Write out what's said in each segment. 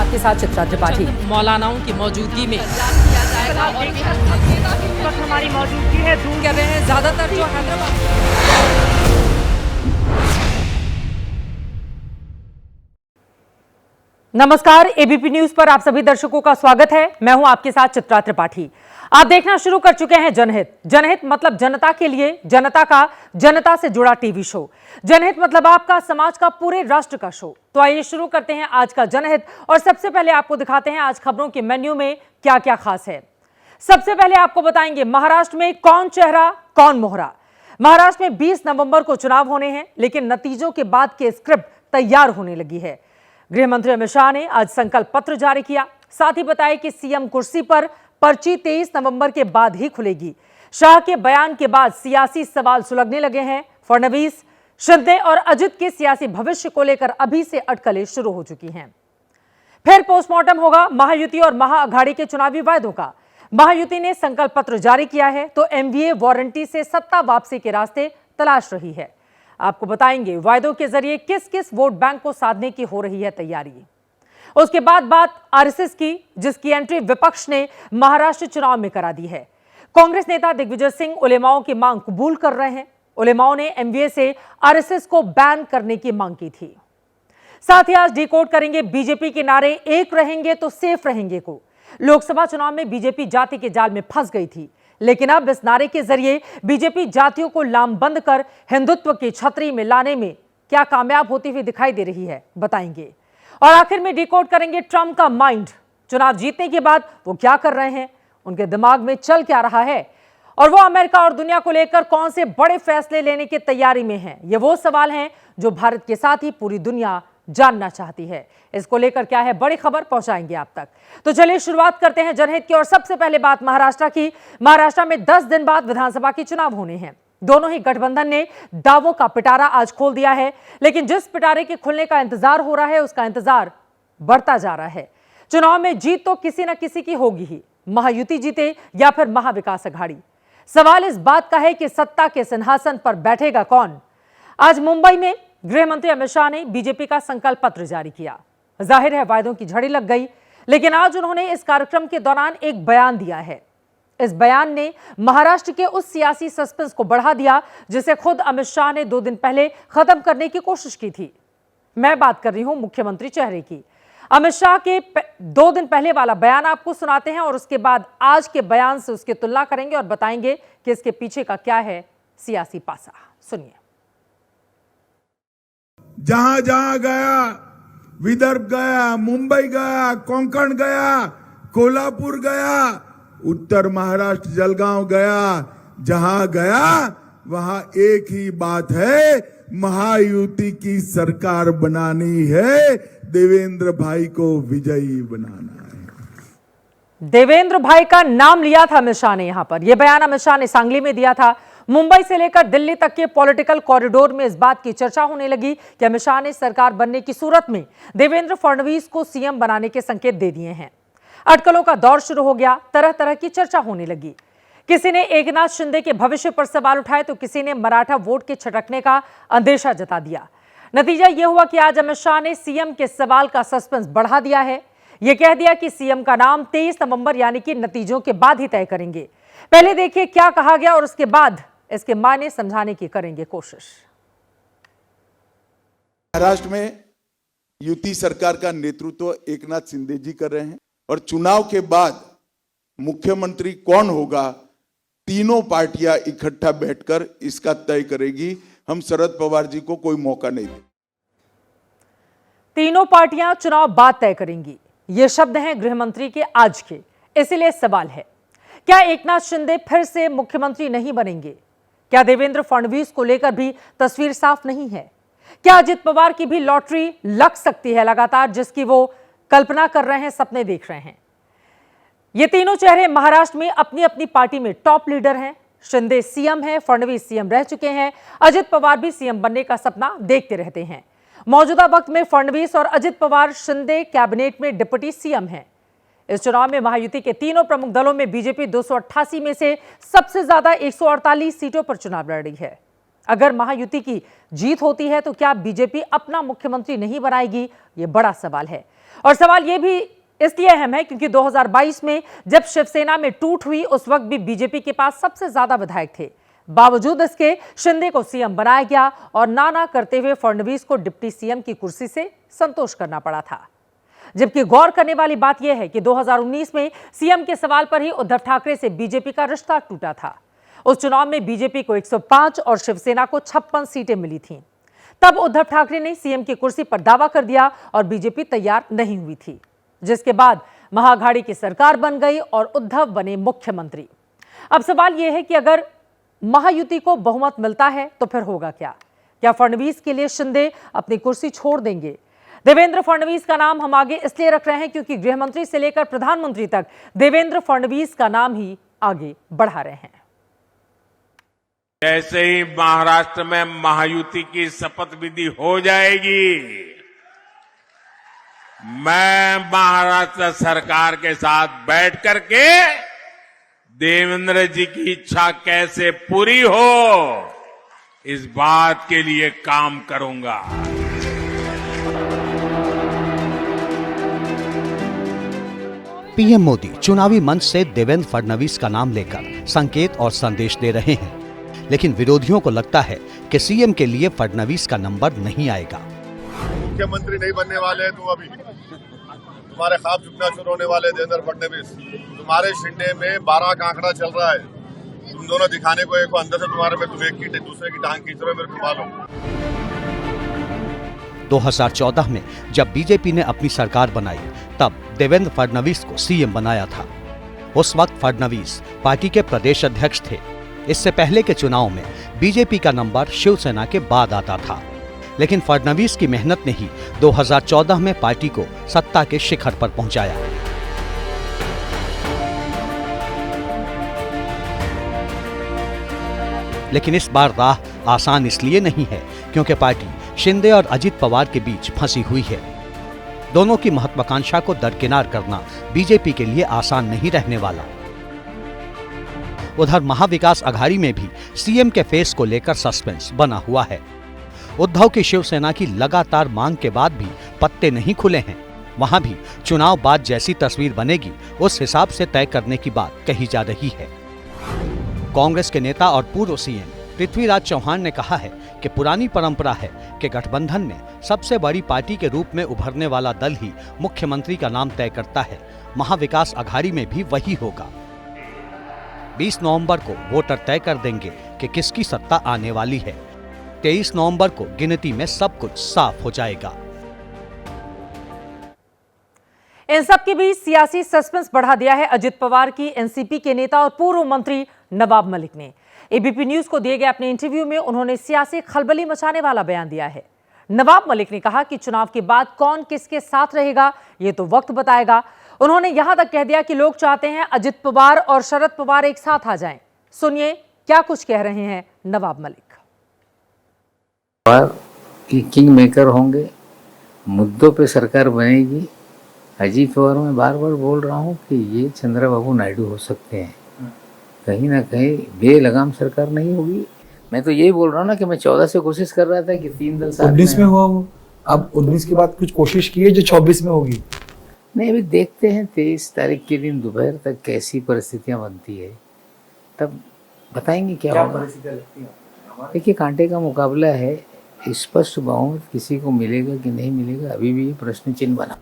आपके साथ चित्रा त्रिपाठी। मौलानाओं की मौजूदगी में हमारी मौजूदगी है दूर कर रहे हैं ज्यादातर जो हैदराबाद। नमस्कार, एबीपी न्यूज पर आप सभी दर्शकों का स्वागत है। मैं हूं आपके साथ चित्रा त्रिपाठी। आप देखना शुरू कर चुके हैं जनहित। जनहित मतलब जनता के लिए, जनता का, जनता से जुड़ा टीवी शो। जनहित मतलब आपका, समाज का, पूरे राष्ट्र का शो। तो आइए शुरू करते हैं आज का जनहित और सबसे पहले आपको दिखाते हैं आज खबरों के मेन्यू में क्या क्या खास है। सबसे पहले आपको बताएंगे महाराष्ट्र में कौन चेहरा कौन मोहरा। महाराष्ट्र में 20 नवंबर को चुनाव होने हैं, लेकिन नतीजों के बाद के स्क्रिप्ट तैयार होने लगी है। गृह मंत्री अमित शाह ने आज संकल्प पत्र जारी किया। साथ ही बताया कि सीएम कुर्सी पर पर्ची 23 नवंबर के बाद ही खुलेगी। शाह के बयान के बाद सियासी सवाल सुलगने लगे हैं। फडणवीस, शिंदे और अजित के सियासी भविष्य को लेकर अभी से अटकलें शुरू हो चुकी हैं। फिर पोस्टमार्टम होगा महायुति और महाअघाड़ी के चुनावी वायदों का। महायुति ने संकल्प पत्र जारी किया है तो एमवीए वारंटी से सत्ता वापसी के रास्ते तलाश रही है। आपको बताएंगे वायदों के जरिए किस किस वोट बैंक को साधने की हो रही है तैयारी। उसके बाद बात आरएसएस की, जिसकी एंट्री विपक्ष ने महाराष्ट्र चुनाव में करा दी है। कांग्रेस नेता दिग्विजय सिंह उलेमाओं की मांग कबूल कर रहे हैं। उलेमाओं ने एमवीए से आरएसएस को बैन करने की मांग की थी। साथ ही आज डिकोड करेंगे बीजेपी के नारे एक रहेंगे तो सेफ रहेंगे को। लोकसभा चुनाव में बीजेपी जाति के जाल में फंस गई थी, लेकिन अब इस नारे के जरिए बीजेपी जातियों को लामबंद कर हिंदुत्व की छतरी में लाने में क्या कामयाब होती हुई दिखाई दे रही है, बताएंगे। और आखिर में डिकोड करेंगे ट्रंप का माइंड। चुनाव जीतने के बाद वो क्या कर रहे हैं, उनके दिमाग में चल क्या रहा है और वो अमेरिका और दुनिया को लेकर कौन से बड़े फैसले लेने की तैयारी में हैं। ये वो सवाल हैं जो भारत के साथ ही पूरी दुनिया जानना चाहती है। इसको लेकर क्या है बड़ी खबर, पहुंचाएंगे आप तक। तो चलिए शुरुआत करते हैं जनहित की और सबसे पहले बात महाराष्ट्र की। महाराष्ट्र में 10 दिन बाद विधानसभा के चुनाव होने हैं। दोनों ही गठबंधन ने दावों का पिटारा आज खोल दिया है, लेकिन जिस पिटारे के खुलने का इंतजार हो रहा है उसका इंतजार बढ़ता जा रहा है। चुनाव में जीत तो किसी न किसी की होगी ही, महायुति जीते या फिर महाविकास अघाड़ी। सवाल इस बात का है कि सत्ता के सिंहासन पर बैठेगा कौन। आज मुंबई में गृह मंत्री अमित शाह ने बीजेपी का संकल्प पत्र जारी किया। जाहिर है वायदों की झड़ी लग गई, लेकिन आज उन्होंने इस कार्यक्रम के दौरान एक बयान दिया है। इस बयान ने महाराष्ट्र के उस सियासी सस्पेंस को बढ़ा दिया जिसे खुद अमित शाह ने 2 दिन पहले खत्म करने की कोशिश की थी। मैं बात कर रही हूं मुख्यमंत्री चेहरे की। अमित शाह के 2 दिन पहले वाला बयान आपको सुनाते हैं और उसके बाद आज के बयान से उसकी तुलना करेंगे और बताएंगे कि इसके पीछे का क्या है सियासी पासा। सुनिए। जहां जहां गया, विदर्भ गया, मुंबई गया, कोंकण गया, कोल्हापुर गया, उत्तर महाराष्ट्र जलगांव गया, जहां गया वहां एक ही बात है, महायुति की सरकार बनानी है, देवेंद्र भाई को विजयी बनाना है। देवेंद्र भाई का नाम लिया था अमित शाह ने। यहां पर यह बयान अमित शाह ने सांगली में दिया था। मुंबई से लेकर दिल्ली तक के पॉलिटिकल कॉरिडोर में इस बात की चर्चा होने लगी कि अमित शाह ने सरकार बनने की सूरत में देवेंद्र फडणवीस को सीएम बनाने के संकेत दे दिए हैं। अटकलों का दौर शुरू हो गया, तरह तरह की चर्चा होने लगी। किसी ने एकनाथ शिंदे के भविष्य पर सवाल उठाए तो किसी ने मराठा वोट के छटकने का अंदेशा जता दिया। नतीजा यह हुआ कि आज अमित शाह ने सीएम के सवाल का सस्पेंस बढ़ा दिया है। यह कह दिया कि सीएम का नाम 23 नवंबर यानी कि नतीजों के बाद ही तय करेंगे। पहले देखिए क्या कहा गया और उसके बाद इसके मायने समझाने की करेंगे कोशिश। महाराष्ट्र में युति सरकार का नेतृत्व एकनाथ शिंदे जी कर रहे हैं और चुनाव के बाद मुख्यमंत्री कौन होगा, तीनों पार्टियां इकट्ठा बैठकर इसका तय करेगी। हम शरद पवार जी को कोई मौका नहीं देंगे। तीनों पार्टियां चुनाव बाद तय करेंगी, ये शब्द हैं गृह मंत्री के आज के। इसीलिए सवाल है, क्या एकनाथ शिंदे फिर से मुख्यमंत्री नहीं बनेंगे? क्या देवेंद्र फडणवीस को लेकर भी तस्वीर साफ नहीं है? क्या अजित पवार की भी लॉटरी लग सकती है लगातार, जिसकी वो कल्पना कर रहे हैं, सपने देख रहे हैं? ये तीनों चेहरे महाराष्ट्र में अपनी अपनी पार्टी में टॉप लीडर हैं। शिंदे सीएम है, फडणवीस सीएम रह चुके हैं, अजित पवार भी सीएम बनने का सपना देखते रहते हैं। मौजूदा वक्त में फडणवीस और अजित पवार शिंदे कैबिनेट में डिप्टी सीएम हैं। इस चुनाव में महायुति के तीनों प्रमुख दलों में बीजेपी 288 में से सबसे ज्यादा 148 सीटों पर चुनाव लड़ रही है। अगर महायुति की जीत होती है तो क्या बीजेपी अपना मुख्यमंत्री नहीं बनाएगी? ये बड़ा सवाल है। और सवाल यह भी इसलिए अहम है क्योंकि 2022 में जब शिवसेना में टूट हुई उस वक्त भी बीजेपी के पास सबसे ज्यादा विधायक थे। बावजूद इसके शिंदे को सीएम बनाया गया और ना करते हुए फडणवीस को डिप्टी सीएम की कुर्सी से संतोष करना पड़ा था। जबकि गौर करने वाली बात यह है कि 2019 में सीएम के सवाल पर ही उद्धव ठाकरे से बीजेपी का रिश्ता टूटा था। उस चुनाव में बीजेपी को 105 और शिवसेना को 56 सीटें मिली थीं। तब उद्धव ठाकरे ने सीएम की कुर्सी पर दावा कर दिया और बीजेपी तैयार नहीं हुई थी, जिसके बाद महाअघाड़ी की सरकार बन गई और उद्धव बने मुख्यमंत्री। अब सवाल यह है कि अगर महायुति को बहुमत मिलता है तो फिर होगा क्या फडणवीस के लिए शिंदे अपनी कुर्सी छोड़ देंगे? देवेंद्र फडणवीस का नाम हम आगे इसलिए रख रहे हैं क्योंकि गृह मंत्री से लेकर प्रधानमंत्री तक देवेंद्र फडणवीस का नाम ही आगे बढ़ा रहे हैं। जैसे ही महाराष्ट्र में महायुति की शपथ विधि हो जाएगी, मैं महाराष्ट्र सरकार के साथ बैठ करके देवेंद्र जी की इच्छा कैसे पूरी हो, इस बात के लिए काम करूंगा। पीएम मोदी चुनावी मंच से देवेंद्र फडणवीस का नाम लेकर संकेत और संदेश दे रहे हैं, लेकिन विरोधियों को लगता है कि सीएम के लिए फडणवीस का नंबर नहीं आएगा। मुख्यमंत्री नहीं बनने वाले हैं तुम, अभी तुम्हारे ख्वाब झुकना शुरू होने वाले देवेंद्र फडणवीस। तुम्हारे शिंदे में 12 का आंकड़ा चल रहा है। तुम दोनों दिखाने को एक अंदर से तुम्हारे में तुम एक की दूसरे की टांग खींच रहे हो, मेरे को मालूम। 2014 में जब बीजेपी ने अपनी सरकार बनाई तब देवेंद्र फडणवीस को सीएम बनाया था। उस वक्त फडणवीस पार्टी के प्रदेश अध्यक्ष थे। इससे पहले के चुनाव में बीजेपी का नंबर शिवसेना के बाद आता था, लेकिन फडणवीस की मेहनत ने ही 2014 में पार्टी को सत्ता के शिखर पर पहुंचाया। लेकिन इस बार राह आसान इसलिए नहीं है क्योंकि पार्टी शिंदे और अजित पवार के बीच फंसी हुई है। दोनों की महत्वाकांक्षा को दरकिनार करना बीजेपी के लिए आसान नहीं रहने वाला। उधर महाविकास अघाड़ी में भी सीएम के फेस को लेकर सस्पेंस बना हुआ है। उद्धव की शिवसेना की लगातार मांग के बाद भी पत्ते नहीं खुले हैं। वहां भी चुनाव बाद जैसी तस्वीर बनेगी उस हिसाब से तय करने की बात कही जा रही है। कांग्रेस के नेता और पूर्व सीएम पृथ्वीराज चौहान ने कहा है कि पुरानी परंपरा है कि गठबंधन में सबसे बड़ी पार्टी के रूप में उभरने वाला दल ही मुख्यमंत्री का नाम तय करता है। महाविकास अघाड़ी में भी वही होगा। 20 नवंबर को वोटर तय कर देंगे कि किसकी सत्ता आने वाली है। 23 नवंबर को गिनती में सब कुछ साफ हो जाएगा। इन सब के बीच सियासी सस्पेंस बढ़ा दिया है अजित पवार की एनसीपी के नेता और पूर्व मंत्री नवाब मलिक ने। एबीपी न्यूज को दिए गए अपने इंटरव्यू में उन्होंने सियासी खलबली मचाने वाला बयान दिया है। नवाब मलिक ने कहा कि चुनाव के बाद कौन किसके साथ रहेगा ये तो वक्त बताएगा। उन्होंने यहां तक कह दिया कि लोग चाहते हैं अजित पवार और शरद पवार एक साथ आ जाएं। सुनिए क्या कुछ कह रहे हैं नवाब मलिक। पवार किंग मेकर होंगे, मुद्दों पे सरकार बनेगी। अजीत पवार मैं बार बार बोल रहा हूँ कि ये चंद्रबाबू नायडू हो सकते हैं। कहीं ना कहीं बेलगाम सरकार नहीं होगी। मैं तो यही बोल रहा हूँ ना कि मैं 14 से कोशिश कर रहा था कि 3 दल साथ 19 में हुआ वो, अब 19 के बाद कुछ कोशिश की है जो 24 में होगी। नहीं, अभी देखते हैं 23 तारीख के दिन दोपहर तक कैसी परिस्थितियां बनती है, तब बताएंगे क्या होगा। देखिए कांटे का मुकाबला है, स्पष्ट बहुमत किसी को मिलेगा कि नहीं मिलेगा अभी भी प्रश्न चिन्ह बना।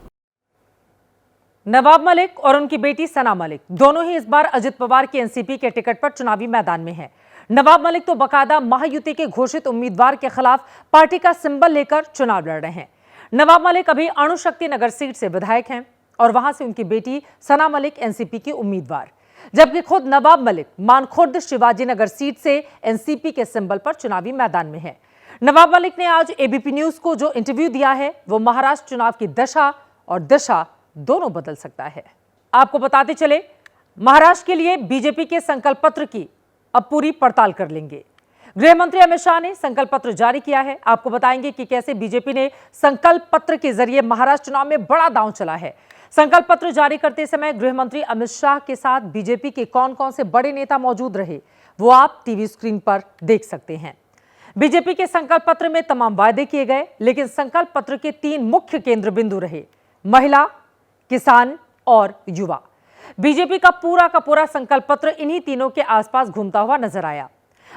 नवाब मलिक और उनकी बेटी सना मलिक दोनों ही इस बार अजित पवार की एनसीपी के टिकट पर चुनावी मैदान में हैं। नवाब मलिक तो बकायदा महायुति के घोषित उम्मीदवार के खिलाफ पार्टी का सिंबल लेकर चुनाव लड़ रहे हैं। नवाब मलिक अभी अणुशक्ति नगर सीट से विधायक हैं और वहां से उनकी बेटी सना मलिक एनसीपी की उम्मीदवार, जबकि खुद नवाब मलिक मानखुर्द शिवाजी नगर सीट से एनसीपी के सिंबल पर चुनावी मैदान में है। नवाब मलिक ने आज एबीपी न्यूज को जो इंटरव्यू दिया है वो महाराष्ट्र चुनाव की दशा और दिशा दोनों बदल सकता है। आपको बताते चले, महाराष्ट्र के लिए बीजेपी के संकल्प पत्र की अब पूरी पड़ताल कर लेंगे। गृह मंत्री अमित शाह ने संकल्प पत्र जारी किया है। आपको बताएंगे कि कैसे बीजेपी ने संकल्प पत्र के जरिए महाराष्ट्र चुनाव में बड़ा दांव चला है। संकल्प पत्र जारी करते समय गृह मंत्री अमित शाह के साथ बीजेपी के कौन कौन से बड़े नेता मौजूद रहे वो आप टीवी स्क्रीन पर देख सकते हैं। बीजेपी के संकल्प पत्र में तमाम वायदे किए गए, लेकिन संकल्प पत्र के 3 मुख्य केंद्र बिंदु रहे। महिला, किसान और युवा। बीजेपी का पूरा संकल्प पत्र इन्हीं तीनों के आसपास घूमता हुआ नजर आया।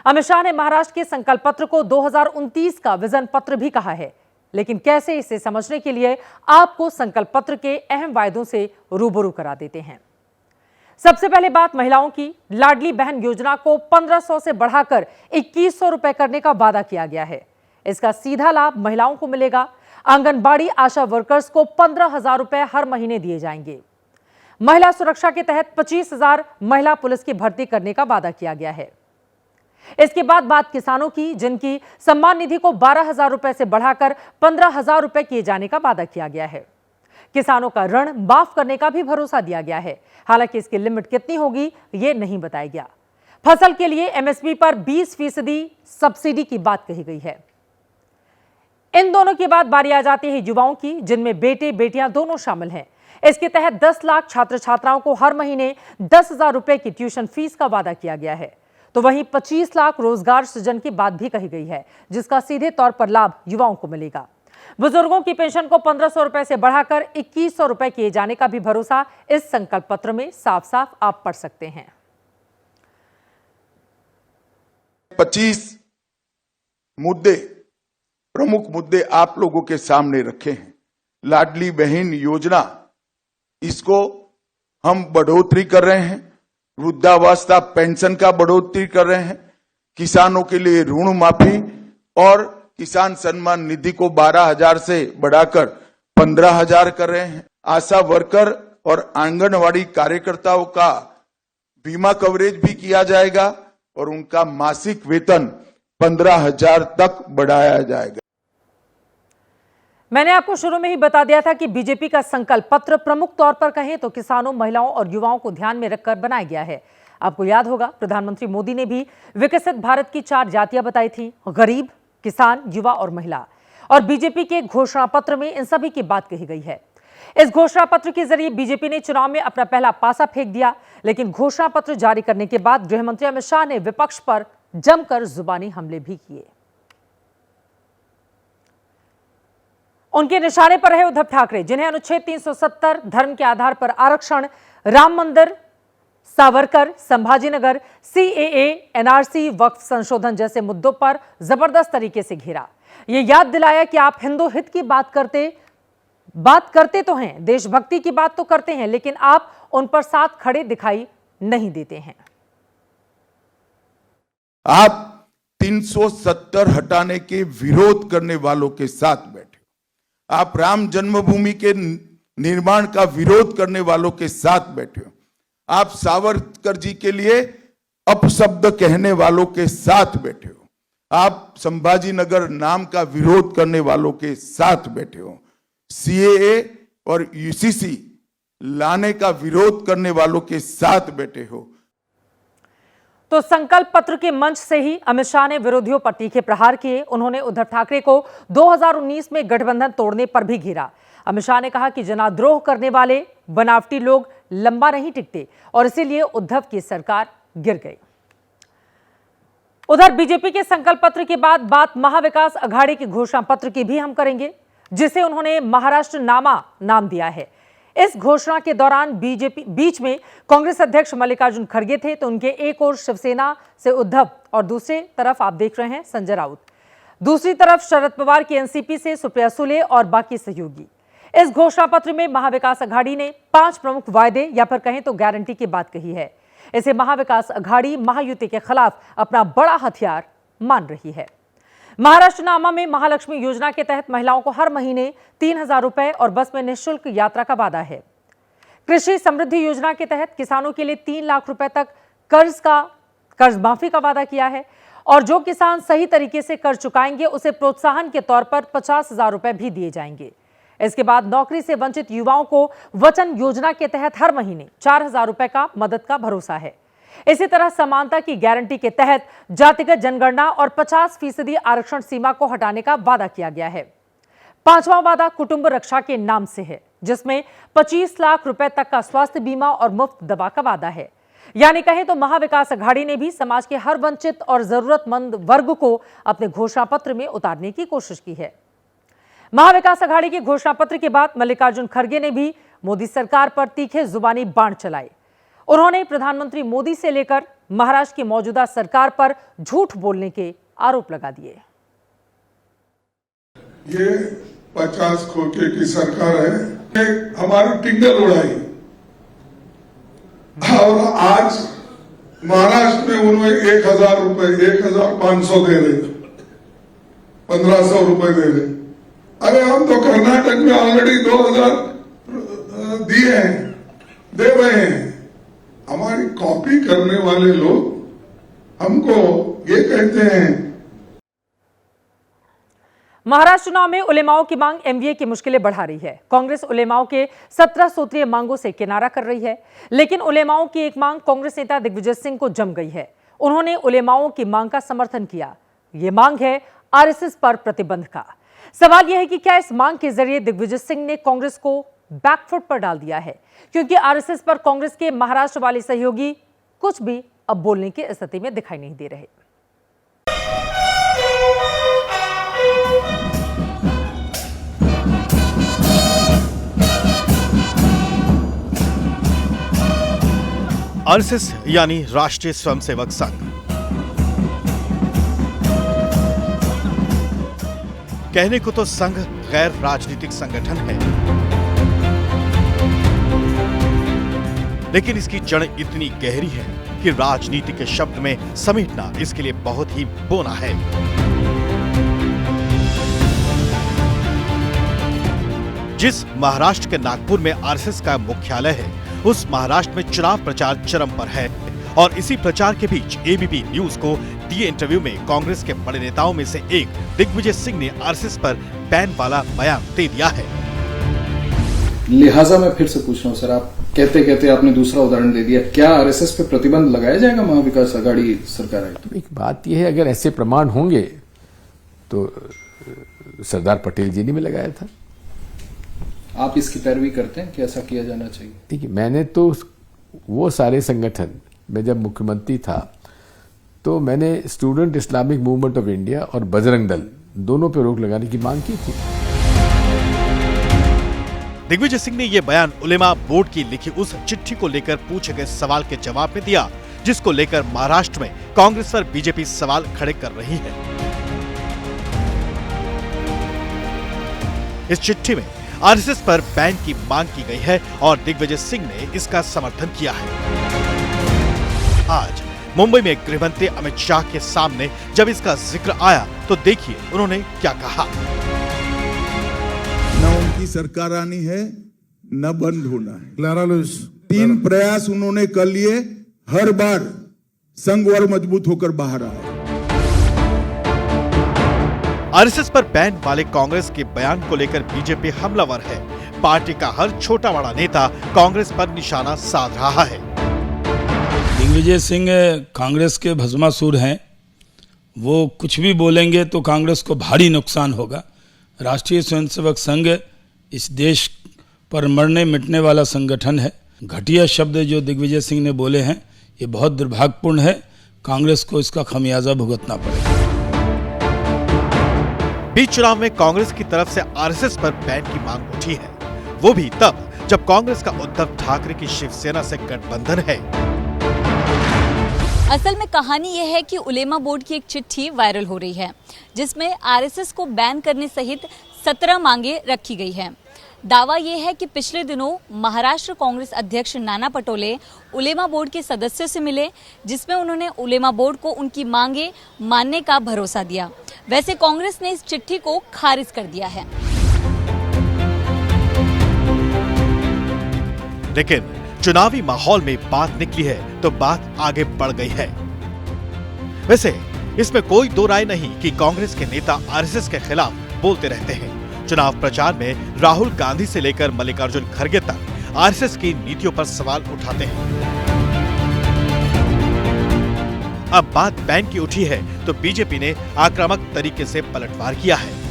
अमित शाह ने महाराष्ट्र के संकल्प पत्र को 2029 का विजन पत्र भी कहा है, लेकिन कैसे इसे समझने के लिए आपको संकल्प पत्र के अहम वायदों से रूबरू करा देते हैं। सबसे पहले बात महिलाओं की। लाडली बहन योजना को 1500 से बढ़ाकर 2100 रुपए करने का वादा किया गया है। इसका सीधा लाभ महिलाओं को मिलेगा। आंगनबाड़ी आशा वर्कर्स को 15,000 रुपए हर महीने दिए जाएंगे। महिला सुरक्षा के तहत 25,000 महिला पुलिस की भर्ती करने का वादा किया गया है। इसके बाद बात किसानों की, जिनकी सम्मान निधि को 12,000 रुपए से बढ़ाकर 15,000 रुपए किए जाने का वादा किया गया है। किसानों का ऋण माफ करने का भी भरोसा दिया गया है। हालांकि इसकी लिमिट कितनी होगी ये नहीं बताया गया। फसल के लिए एमएसपी पर 20% सब्सिडी की बात कही गई है। इन दोनों के बाद बारी आ जाती है युवाओं की, जिनमें बेटे बेटियां दोनों शामिल हैं। इसके तहत 10 लाख छात्र छात्राओं को हर महीने 10,000 रुपए की ट्यूशन फीस का वादा किया गया है। तो वहीं 25 लाख रोजगार सृजन की बात भी कही गई है, जिसका सीधे तौर पर लाभ युवाओं को मिलेगा। बुजुर्गों की पेंशन को 1500 रुपए से बढ़ाकर 2100 रुपए किए जाने का भी भरोसा इस संकल्प पत्र में साफ साफ आप पढ़ सकते हैं। 25 मुद्दे, प्रमुख मुद्दे आप लोगों के सामने रखे हैं। लाडली बहन योजना, इसको हम बढ़ोतरी कर रहे हैं। वृद्धावस्था पेंशन का बढ़ोतरी कर रहे हैं। किसानों के लिए ऋण माफी और किसान सम्मान निधि को 12,000 से बढ़ाकर 15,000 कर रहे हैं। आशा वर्कर और आंगनवाड़ी कार्यकर्ताओं का बीमा कवरेज भी किया जाएगा और उनका मासिक वेतन 15,000 तक बढ़ाया जाएगा। मैंने आपको शुरू में ही बता दिया था कि बीजेपी का संकल्प पत्र प्रमुख तौर पर कहें तो किसानों, महिलाओं और युवाओं को ध्यान में रखकर बनाया गया है। आपको याद होगा प्रधानमंत्री मोदी ने भी विकसित भारत की 4 जातियां बताई थी: गरीब, किसान, युवा और महिला। और बीजेपी के घोषणा पत्र में इन सभी की बात कही गई है। इस घोषणा पत्र के जरिए बीजेपी ने चुनाव में अपना पहला पासा फेंक दिया, लेकिन घोषणा पत्र जारी करने के बाद गृह मंत्री अमित शाह ने विपक्ष पर जमकर जुबानी हमले भी किए। उनके निशाने पर रहे उद्धव ठाकरे, जिन्हें अनुच्छेद 370, धर्म के आधार पर आरक्षण, राम मंदिर, सावरकर, संभाजीनगर, सीएए, एनआरसी, वक्फ संशोधन जैसे मुद्दों पर जबरदस्त तरीके से घेरा। ये याद दिलाया कि आप हिंदू हित की बात करते तो हैं, देशभक्ति की बात तो करते हैं, लेकिन आप उन पर साथ खड़े दिखाई नहीं देते हैं। आप 370 हटाने के विरोध करने वालों के साथ बैठे। आप राम जन्मभूमि के निर्माण का विरोध करने वालों के साथ बैठे हो। आप सावरकर जी के लिए अपशब्द कहने वालों के साथ बैठे हो। आप संभाजी नगर नाम का विरोध करने वालों के साथ बैठे हो। सीएए और यूसीसी लाने का विरोध करने वालों के साथ बैठे हो। तो संकल्प पत्र के मंच से ही अमित शाह ने विरोधियों पर तीखे प्रहार किए। उन्होंने उद्धव ठाकरे को 2019 में गठबंधन तोड़ने पर भी घेरा। अमित शाह ने कहा कि जनाद्रोह करने वाले बनावटी लोग लंबा नहीं टिकते और इसीलिए उद्धव की सरकार गिर गई। उधर बीजेपी के संकल्प पत्र के बाद बात महाविकास अघाड़ी के घोषणा पत्र की भी हम करेंगे, जिसे उन्होंने महाराष्ट्र नामा नाम दिया है। इस घोषणा के दौरान बीच में कांग्रेस अध्यक्ष मल्लिकार्जुन खड़गे थे, तो उनके एक ओर शिवसेना से उद्धव और दूसरी तरफ आप देख रहे हैं संजय राउत, दूसरी तरफ शरद पवार की एनसीपी से सुप्रिया सुले और बाकी सहयोगी। इस घोषणा पत्र में महाविकास अघाड़ी ने 5 प्रमुख वायदे या फिर कहें तो गारंटी की बात कही है। इसे महाविकास अघाड़ी महायुति के खिलाफ अपना बड़ा हथियार मान रही है। महाराष्ट्र नामा में महालक्ष्मी योजना के तहत महिलाओं को हर महीने 3,000 रुपए और बस में निःशुल्क यात्रा का वादा है। कृषि समृद्धि योजना के तहत किसानों के लिए 3 लाख रुपए तक कर्ज माफी का वादा किया है और जो किसान सही तरीके से कर्ज चुकाएंगे उसे प्रोत्साहन के तौर पर 50,000 रुपए भी दिए जाएंगे। इसके बाद नौकरी से वंचित युवाओं को वचन योजना के तहत हर महीने 4,000 रुपए का मदद का भरोसा है। इसी तरह समानता की गारंटी के तहत जातिगत जनगणना और 50% आरक्षण सीमा को हटाने का वादा किया गया है। 5वां वादा कुटुंब रक्षा के नाम से है, जिसमें 25 लाख रुपए तक का स्वास्थ्य बीमा और मुफ्त दवा का वादा है। यानी कहें तो महाविकास अघाड़ी ने भी समाज के हर वंचित और जरूरतमंद वर्ग को अपने घोषणा पत्र में उतारने की कोशिश की है। महाविकास अघाड़ी के घोषणा पत्र के बाद मल्लिकार्जुन खड़गे ने भी मोदी सरकार पर तीखे जुबानी बाण चलाए। उन्होंने प्रधानमंत्री मोदी से लेकर महाराष्ट्र की मौजूदा सरकार पर झूठ बोलने के आरोप लगा दिए। ये 50 खोखे की सरकार है, हमारी टिंगल उड़ाई और आज महाराष्ट्र में उन्होंने 1000 रुपए 1500 दे रहे, 1500 रुपए दे रहे। अरे हम तो कर्नाटक में ऑलरेडी 2000 दिए हैं, दे रहे हैं। हमारी कॉपी करने वाले लोग हमको ये कहते हैं। महाराष्ट्र चुनाव में उलेमाओं की मांग एमवीए की मुश्किलें बढ़ा रही है। कांग्रेस उलेमाओं के 17 सूत्रीय मांगों से किनारा कर रही है, लेकिन उलेमाओं की एक मांग कांग्रेस नेता दिग्विजय सिंह को जम गई है। उन्होंने उलेमाओं की मांग का समर्थन किया। ये मांग है आरएसएस पर प्रतिबंध का। सवाल यह है कि क्या इस मांग के जरिए दिग्विजय सिंह ने कांग्रेस को बैकफुट पर डाल दिया है, क्योंकि आरएसएस पर कांग्रेस के महाराष्ट्र वाले सहयोगी कुछ भी अब बोलने की स्थिति में दिखाई नहीं दे रहे। आरएसएस यानी राष्ट्रीय स्वयंसेवक संघ कहने को तो संघ गैर राजनीतिक संगठन है, लेकिन इसकी जड़ इतनी गहरी है कि राजनीति के शब्द में समेटना इसके लिए बहुत ही बोना है। जिस महाराष्ट्र के नागपुर में आरएसएस का मुख्यालय है, उस महाराष्ट्र में चुनाव प्रचार चरम पर है और इसी प्रचार के बीच एबीपी न्यूज को दिए इंटरव्यू में कांग्रेस के बड़े नेताओं में से एक दिग्विजय सिंह ने आरएसएस पर बैन वाला बयान दे दिया है। लिहाजा मैं फिर से पूछ रहा हूं सर, आप कहते कहते आपने दूसरा उदाहरण दे दिया, क्या आरएसएस पे प्रतिबंध लगाया जाएगा महाविकास अघाड़ी सरकार आए तो? एक बात यह है, अगर ऐसे प्रमाण होंगे तो सरदार पटेल जी ने भी लगाया था। आप इसकी पैरवी करते हैं कि ऐसा किया जाना चाहिए? देखिए, मैंने तो वो सारे संगठन में जब मुख्यमंत्री था तो मैंने student Islamic movement of India और बजरंग दल दोनों पे रोक लगाने की मांग की थी। दिग्विजय सिंह ने यह बयान उलेमा बोर्ड की लिखी उस चिट्ठी को लेकर पूछे गए सवाल के जवाब में दिया, जिसको लेकर महाराष्ट्र में कांग्रेस पर बीजेपी सवाल खड़े कर रही है। इस चिट्ठी में आरएसएस पर बैन की मांग की गई है और दिग्विजय सिंह ने इसका समर्थन किया है। आज मुंबई में गृहमंत्री अमित शाह के सामने जब इसका जिक्र आया तो देखिए उन्होंने क्या कहा। न उनकी सरकार आनी है न बंद होना है। 3 प्रयास उन्होंने कर लिए, हर बार संघ और मजबूत होकर बाहर आया। आरएसएस पर बैन वाले कांग्रेस के बयान को लेकर बीजेपी हमलावर है। पार्टी का हर छोटा बड़ा नेता कांग्रेस पर निशाना साध रहा है। दिग्विजय सिंह कांग्रेस के भस्मासुर हैं, वो कुछ भी बोलेंगे तो कांग्रेस को भारी नुकसान होगा। राष्ट्रीय स्वयंसेवक संघ इस देश पर मरने मिटने वाला संगठन है। घटिया शब्द जो दिग्विजय सिंह ने बोले हैं ये बहुत दुर्भाग्यपूर्ण है। कांग्रेस को इसका खमियाजा भुगतना पड़ेगा। बीच चुनाव में कांग्रेस की तरफ से आरएसएस पर बैन की मांग उठी है, वो भी तब जब कांग्रेस का उद्धव ठाकरे की शिवसेना से गठबंधन है। असल में कहानी यह है कि उलेमा बोर्ड की एक चिट्ठी वायरल हो रही है, जिसमें आरएसएस को बैन करने सहित 17 मांगे रखी गई हैं। दावा यह है कि पिछले दिनों महाराष्ट्र कांग्रेस अध्यक्ष नाना पटोले उलेमा बोर्ड के सदस्यों से मिले, जिसमें उन्होंने उलेमा बोर्ड को उनकी मांगे मानने का भरोसा दिया। वैसे कांग्रेस ने इस चिट्ठी को खारिज कर दिया है। लेकिन चुनावी माहौल में बात निकली है तो बात आगे बढ़ गई है। वैसे इसमें कोई दो राय नहीं कि कांग्रेस के नेता आरएसएस के खिलाफ बोलते रहते हैं। चुनाव प्रचार में राहुल गांधी से लेकर मल्लिकार्जुन खड़गे तक आरएसएस की नीतियों पर सवाल उठाते हैं। अब बात बैन की उठी है तो बीजेपी ने आक्रामक तरीके से पलटवार किया है।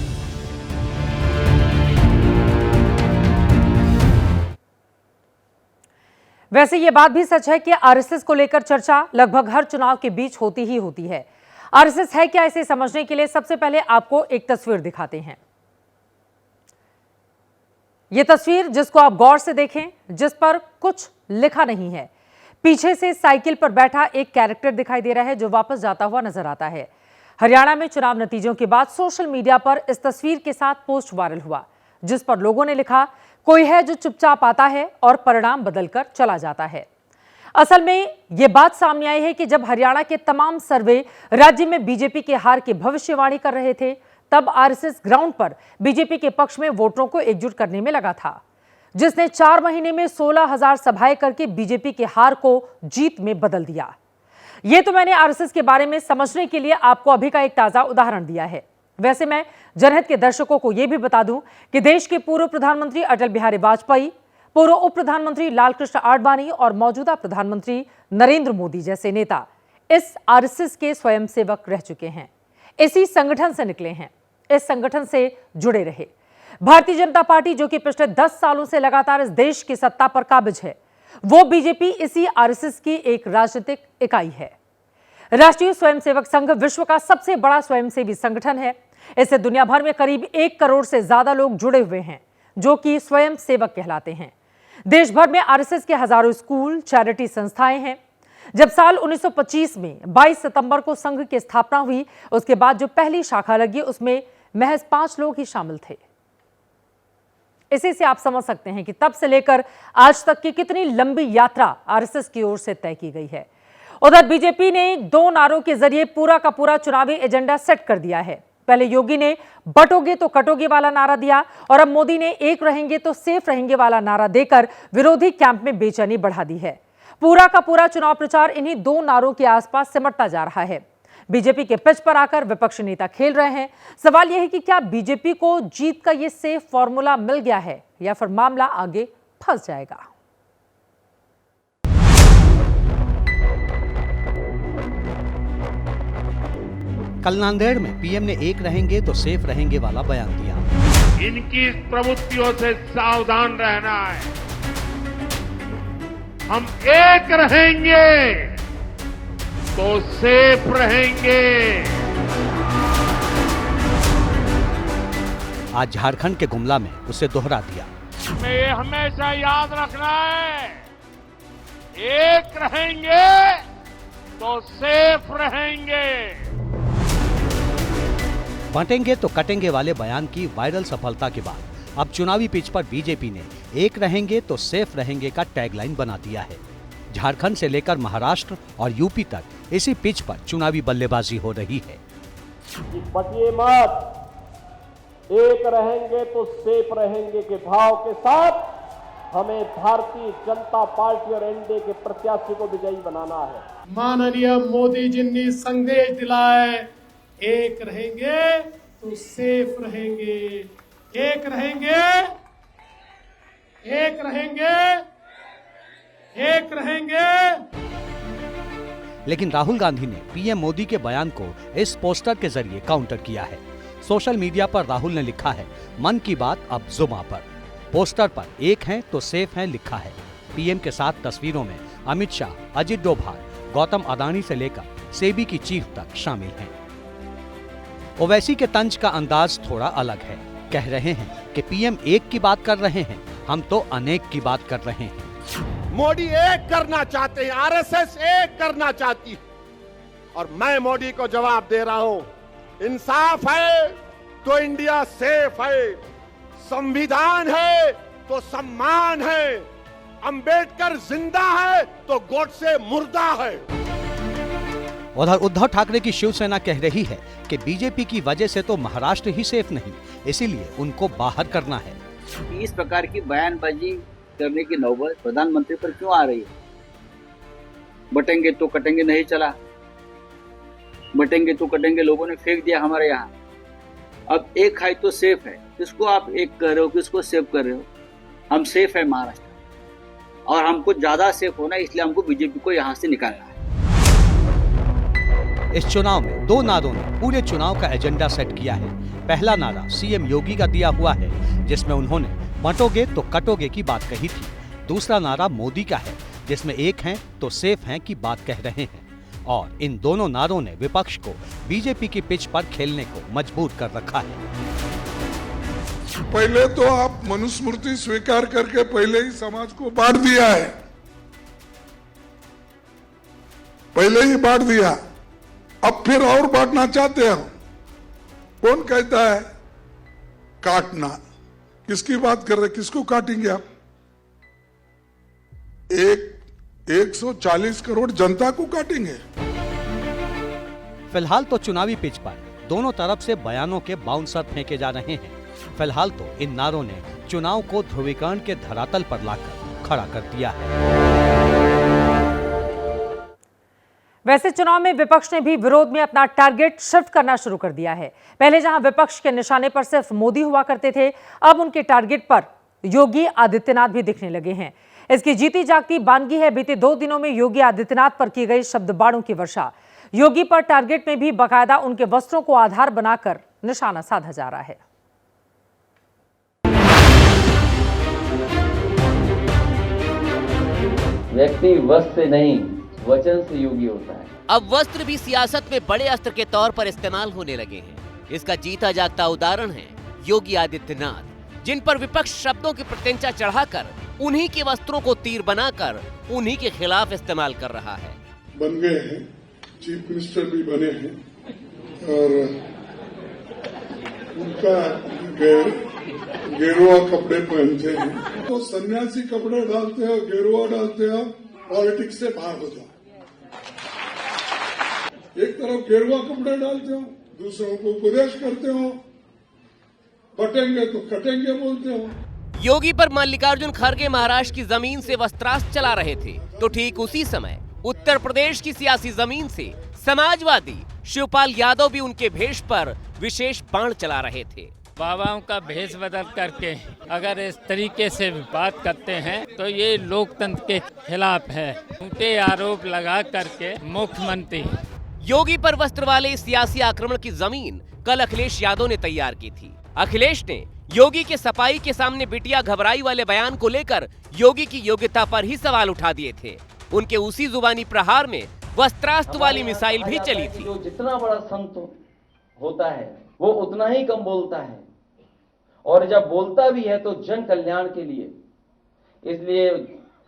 वैसे ये बात भी सच है कि आरएसएस को लेकर चर्चा लगभग हर चुनाव के बीच होती ही होती है। आरएसएस है क्या, इसे समझने के लिए सबसे पहले आपको एक तस्वीर दिखाते हैं। ये तस्वीर जिसको आप गौर से देखें, जिस पर कुछ लिखा नहीं है। पीछे से साइकिल पर बैठा एक कैरेक्टर दिखाई दे रहा है जो वापस जाता हुआ नजर आता है। हरियाणा में चुनाव नतीजों के बाद सोशल मीडिया पर इस तस्वीर के साथ पोस्ट वायरल हुआ, जिस पर लोगों ने लिखा, कोई है जो चुपचाप आता है और परिणाम बदलकर चला जाता है। असल में यह बात सामने आई है कि जब हरियाणा के तमाम सर्वे राज्य में बीजेपी के हार की भविष्यवाणी कर रहे थे, तब आरएसएस ग्राउंड पर बीजेपी के पक्ष में वोटरों को एकजुट करने में लगा था, जिसने 4 महीने में 16,000 सभाएं करके बीजेपी के हार को जीत में बदल दिया। यह तो मैंने आरएसएस के बारे में समझने के लिए आपको अभी का एक ताजा उदाहरण दिया है। वैसे मैं जनहित के दर्शकों को यह भी बता दूं कि देश के पूर्व प्रधानमंत्री अटल बिहारी वाजपेयी, पूर्व उप प्रधानमंत्री लालकृष्ण आडवाणी और मौजूदा प्रधानमंत्री नरेंद्र मोदी जैसे नेता इस आरएसएस के स्वयंसेवक रह चुके हैं, इसी संगठन से निकले हैं, इस संगठन से जुड़े रहे। भारतीय जनता पार्टी जो कि पिछले 10 सालों से लगातार इस देश की सत्ता पर काबिज है, वो बीजेपी इसी आरएसएस की एक राजनीतिक इकाई है। राष्ट्रीय स्वयंसेवक संघ विश्व का सबसे बड़ा स्वयंसेवी संगठन है। इससे दुनिया भर में करीब 1 करोड़ से ज्यादा लोग जुड़े हुए हैं जो कि स्वयंसेवक कहलाते हैं। देश भर में आरएसएस के हजारों स्कूल, चैरिटी संस्थाएं हैं। जब साल 1925 में 22 सितंबर को संघ की स्थापना हुई, उसके बाद जो पहली शाखा लगी उसमें महज 5 लोग ही शामिल थे। इसी से आप समझ सकते हैं कि तब से लेकर आज तक की कितनी लंबी यात्रा आरएसएस की ओर से तय की गई है। उधर बीजेपी ने 2 नारों के जरिए पूरा का पूरा चुनावी एजेंडा सेट कर दिया है। पहले योगी ने बटोगे तो कटोगे वाला नारा दिया और अब मोदी ने एक रहेंगे तो सेफ रहेंगे वाला नारा देकर विरोधी कैंप में बेचैनी बढ़ा दी है। पूरा का पूरा चुनाव प्रचार इन्हीं 2 नारों के आसपास सिमटता जा रहा है। बीजेपी के पिच पर आकर विपक्षी नेता खेल रहे हैं। सवाल यह है कि क्या बीजेपी को जीत का यह सेफ फॉर्मूला मिल गया है या फिर मामला आगे फंस जाएगा। कल नांदेड़ में पीएम ने एक रहेंगे तो सेफ रहेंगे वाला बयान दिया। इनकी प्रवृत्तियों से सावधान रहना है। हम एक रहेंगे तो सेफ रहेंगे। आज झारखंड के गुमला में उसे दोहरा दिया। हमें ये हमेशा याद रखना है, एक रहेंगे तो सेफ रहेंगे। बांटेंगे तो कटेंगे वाले बयान की वायरल सफलता के बाद अब चुनावी पिच पर बीजेपी ने एक रहेंगे तो सेफ रहेंगे का टैगलाइन बना दिया है। झारखंड से लेकर महाराष्ट्र और यूपी तक इसी पिच पर चुनावी बल्लेबाजी हो रही है। बचिए मत, एक रहेंगे तो सेफ रहेंगे के भाव के साथ हमें भारतीय जनता पार्टी और एनडीए के प्रत्याशी को विजयी बनाना है। माननीय मोदी जी ने संदेश दिलाए, एक रहेंगे तो सेफ रहेंगे, एक रहेंगे, एक रहेंगे, एक रहेंगे। लेकिन राहुल गांधी ने पीएम मोदी के बयान को इस पोस्टर के जरिए काउंटर किया है। सोशल मीडिया पर राहुल ने लिखा है, मन की बात अब जुमा पर। पोस्टर पर एक हैं तो सेफ हैं लिखा है। पीएम के साथ तस्वीरों में अमित शाह, अजित डोभाल, गौतम अडानी से लेकर सेबी की चीफ तक शामिल हैं। ओवैसी के तंज का अंदाज थोड़ा अलग है। कह रहे हैं कि पीएम एक की बात कर रहे हैं, हम तो अनेक की बात कर रहे हैं। मोदी एक करना चाहते हैं, आरएसएस एक करना चाहती है और मैं मोदी को जवाब दे रहा हूं, इंसाफ है तो इंडिया सेफ है, संविधान है तो सम्मान है, अंबेडकर जिंदा है तो गोडसे मुर्दा है। उधर उद्धव ठाकरे की शिवसेना कह रही है कि बीजेपी की वजह से तो महाराष्ट्र ही सेफ नहीं, इसीलिए उनको बाहर करना है। इस प्रकार की बयानबाजी करने की नौबत प्रधानमंत्री पर क्यों आ रही है? बटेंगे तो कटेंगे नहीं चला, बटेंगे तो कटेंगे लोगों ने फेंक दिया हमारे यहाँ। अब एक है तो सेफ है, किसको आप एक कर रहे हो, किसको सेफ कर रहे हो? हम सेफ है महाराष्ट्र और हमको ज्यादा सेफ होना, इसलिए हमको बीजेपी को यहाँ से निकालना है। इस चुनाव में 2 नारों ने पूरे चुनाव का एजेंडा सेट किया है। पहला नारा सीएम योगी का दिया हुआ है, जिसमें उन्होंने बंटोगे तो कटोगे की बात कही थी। दूसरा नारा मोदी का है, जिसमें एक हैं तो सेफ हैं की बात कह रहे हैं। और इन दोनों नारों ने विपक्ष को बीजेपी की पिच पर खेलने को मजबूर कर रखा है। पहले तो आप मनुस्मृति स्वीकार करके पहले ही समाज को बांट दिया है, पहले ही बांट दिया, अब फिर और बांटना चाहते हो। कौन कहता है काटना? किसकी बात कर रहे, किसको काटेंगे आप? 140 करोड़ जनता को काटेंगे। फिलहाल तो चुनावी पिच पर दोनों तरफ से बयानों के बाउंसर फेंके जा रहे हैं। फिलहाल तो इन नारों ने चुनाव को ध्रुवीकरण के धरातल पर लाकर खड़ा कर दिया है। वैसे चुनाव में विपक्ष ने भी विरोध में अपना टारगेट शिफ्ट करना शुरू कर दिया है। पहले जहां विपक्ष के निशाने पर सिर्फ मोदी हुआ करते थे, अब उनके टारगेट पर योगी आदित्यनाथ भी दिखने लगे हैं। इसकी जीती जागती बानगी है बीते 2 दिनों में योगी आदित्यनाथ पर की गई शब्दबाणों की वर्षा। योगी पर टारगेट में भी बाकायदा उनके वस्त्रों को आधार बनाकर निशाना साधा जा रहा है। व्यक्ति वस्त्र से नहीं, वचन से योगी होता है। अब वस्त्र भी सियासत में बड़े अस्त्र के तौर पर इस्तेमाल होने लगे हैं। इसका जीता जागता उदाहरण है योगी आदित्यनाथ, जिन पर विपक्ष शब्दों की प्रत्यंचा चढ़ाकर उन्हीं के वस्त्रों को तीर बनाकर उन्हीं के खिलाफ इस्तेमाल कर रहा है। बन गए हैं, चीफ मिनिस्टर भी बने हैं और उनका गेरुआ कपड़े पहनते हैं, तो सन्यासी कपड़े डालते हो, गेरुआ डालते हो, पॉलिटिक्स से बाहर हो जाओ। एक तरफ गेरुआ कपड़े डालते हो, दूसरों को उपदेश करते हो, बटेंगे तो कटेंगे बोलते हो। योगी पर मल्लिकार्जुन खड़गे महाराष्ट्र की जमीन से वस्त्रास्त्र चला रहे थे, तो ठीक उसी समय उत्तर प्रदेश की सियासी जमीन से समाजवादी शिवपाल यादव भी उनके भेष पर विशेष बाण चला रहे थे। बाबाओं का भेष बदल करके अगर इस तरीके से बात करते हैं तो ये लोकतंत्र के खिलाफ है। उनके आरोप लगा करके मुख्यमंत्री योगी पर वस्त्र वाले सियासी आक्रमण की जमीन कल अखिलेश यादव ने तैयार की थी। अखिलेश ने योगी के सफाई के सामने बिटिया घबराई वाले बयान को लेकर योगी की योग्यता पर ही सवाल उठा दिए थे। उनके उसी जुबानी प्रहार में वस्त्रास्त्र वाली मिसाइल भी चली थी। जो जितना बड़ा संत होता है वो उतना ही कम बोलता है, और जब बोलता भी है तो जन कल्याण के लिए, इसलिए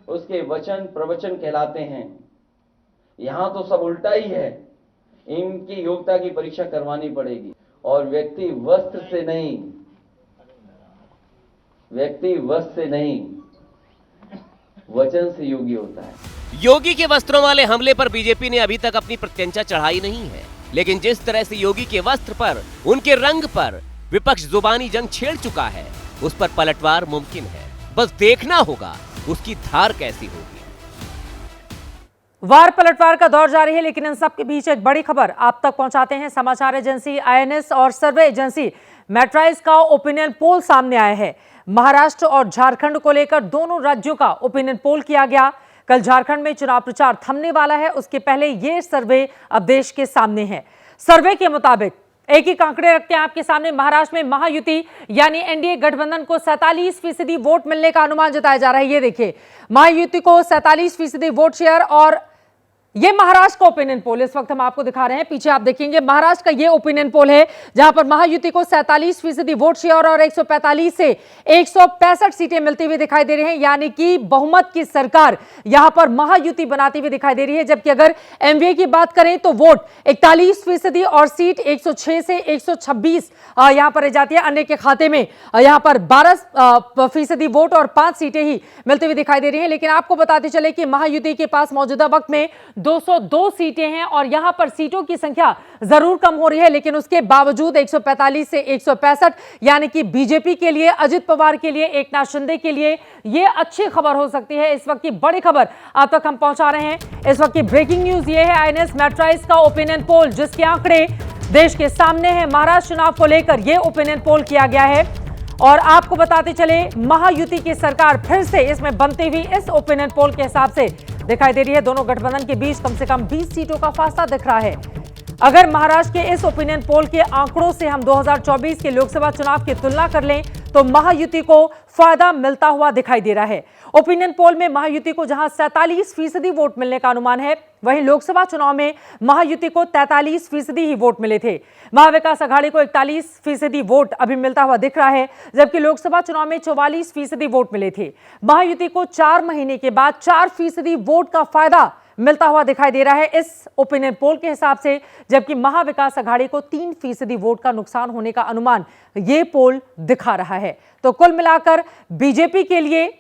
उसके वचन प्रवचन कहलाते हैं। यहाँ तो सब उल्टा ही है, इनकी योग्यता की परीक्षा करवानी पड़ेगी। और व्यक्ति वस्त्र से नहीं, व्यक्ति वस्त्र से नहीं, वचन से योगी होता है। योगी के वस्त्रों वाले हमले पर बीजेपी ने अभी तक अपनी प्रत्यंचा चढ़ाई नहीं है, लेकिन जिस तरह से योगी के वस्त्र पर, उनके रंग पर विपक्ष जुबानी जंग छेड़ चुका है, उस पर पलटवार मुमकिन है। बस देखना होगा उसकी धार कैसी होगी। वार पलटवार का दौर जारी है, लेकिन इन सब के बीच एक बड़ी खबर आप तक पहुंचाते हैं। समाचार एजेंसी आईएनएस और सर्वे एजेंसी मैट्राइज का ओपिनियन पोल सामने आया है। महाराष्ट्र और झारखंड को लेकर दोनों राज्यों का ओपिनियन पोल किया गया। कल झारखंड में चुनाव प्रचार थमने वाला है, उसके पहले ये सर्वे अब देश के सामने है। सर्वे के मुताबिक एक ही आंकड़े रखते हैं आपके सामने। महाराष्ट्र में महायुति यानी एनडीए गठबंधन को 47% वोट मिलने का अनुमान जताया जा रहा है। ये देखिए, महायुति को 47% वोट शेयर, और ये महाराष्ट्र का ओपिनियन पोल इस वक्त हम आपको दिखा रहे हैं। पीछे आप देखेंगे महाराष्ट्र का ये ओपिनियन पोल है, जहां पर महायुति को 47% वोट शेयर और 145 से 165 सीटें मिलती हुई दिखाई दे रही हैं, यानी कि बहुमत की सरकार यहां पर महायुति बनाती हुई दिखाई दे रही है। जबकि अगर एमवीए की बात करें तो वोट 41% और सीट 106 से 126 यहां पर रह जाती है। अन्य के खाते में यहां पर 12% वोट और 5 सीटें ही मिलती हुई दिखाई दे रही हैं। लेकिन आपको बताते चले कि महायुति के पास मौजूदा वक्त में 202 सीटें हैं और यहां पर सीटों की संख्या जरूर कम हो रही है, लेकिन उसके बावजूद 145 से 165 यानी कि बीजेपी के लिए, अजित पवार के लिए, एकनाथ शिंदे के लिए यह अच्छी खबर हो सकती है। इस वक्त की बड़ी खबर आप तक हम पहुंचा रहे हैं। इस वक्त की ब्रेकिंग न्यूज यह है, आईएनएस मैट्राइज का ओपिनियन पोल, जिसके आंकड़े देश के सामने हैं। महाराष्ट्र चुनाव को लेकर यह ओपिनियन पोल किया गया है और आपको बताते चले महायुति की सरकार फिर से इसमें बनती हुई इस ओपिनियन पोल के हिसाब से दिखाई दे रही है। दोनों गठबंधन के बीच कम से कम 20 सीटों का फासला दिख रहा है। अगर महाराष्ट्र के इस ओपिनियन पोल के आंकड़ों से हम 2024 के लोकसभा चुनाव की तुलना कर लें तो महायुति को फायदा मिलता हुआ दिखाई दे रहा है। ओपिनियन पोल में महायुति को जहां 47% वोट मिलने का अनुमान है, वहीं लोकसभा चुनाव में महायुति को 43% ही वोट मिले थे। महाविकास अघाड़ी को 41% वोट अभी मिलता हुआ दिख रहा है, जबकि लोकसभा चुनाव में 44% वोट मिले थे। महायुति को 4 महीने के बाद 4% वोट का फायदा मिलता हुआ दिखाई दे रहा है इस ओपिनियन पोल के हिसाब से, जबकि महाविकास अघाड़ी को 3% वोट का नुकसान होने का अनुमान यह पोल दिखा रहा है। तो कुल मिलाकर बीजेपी के लिए,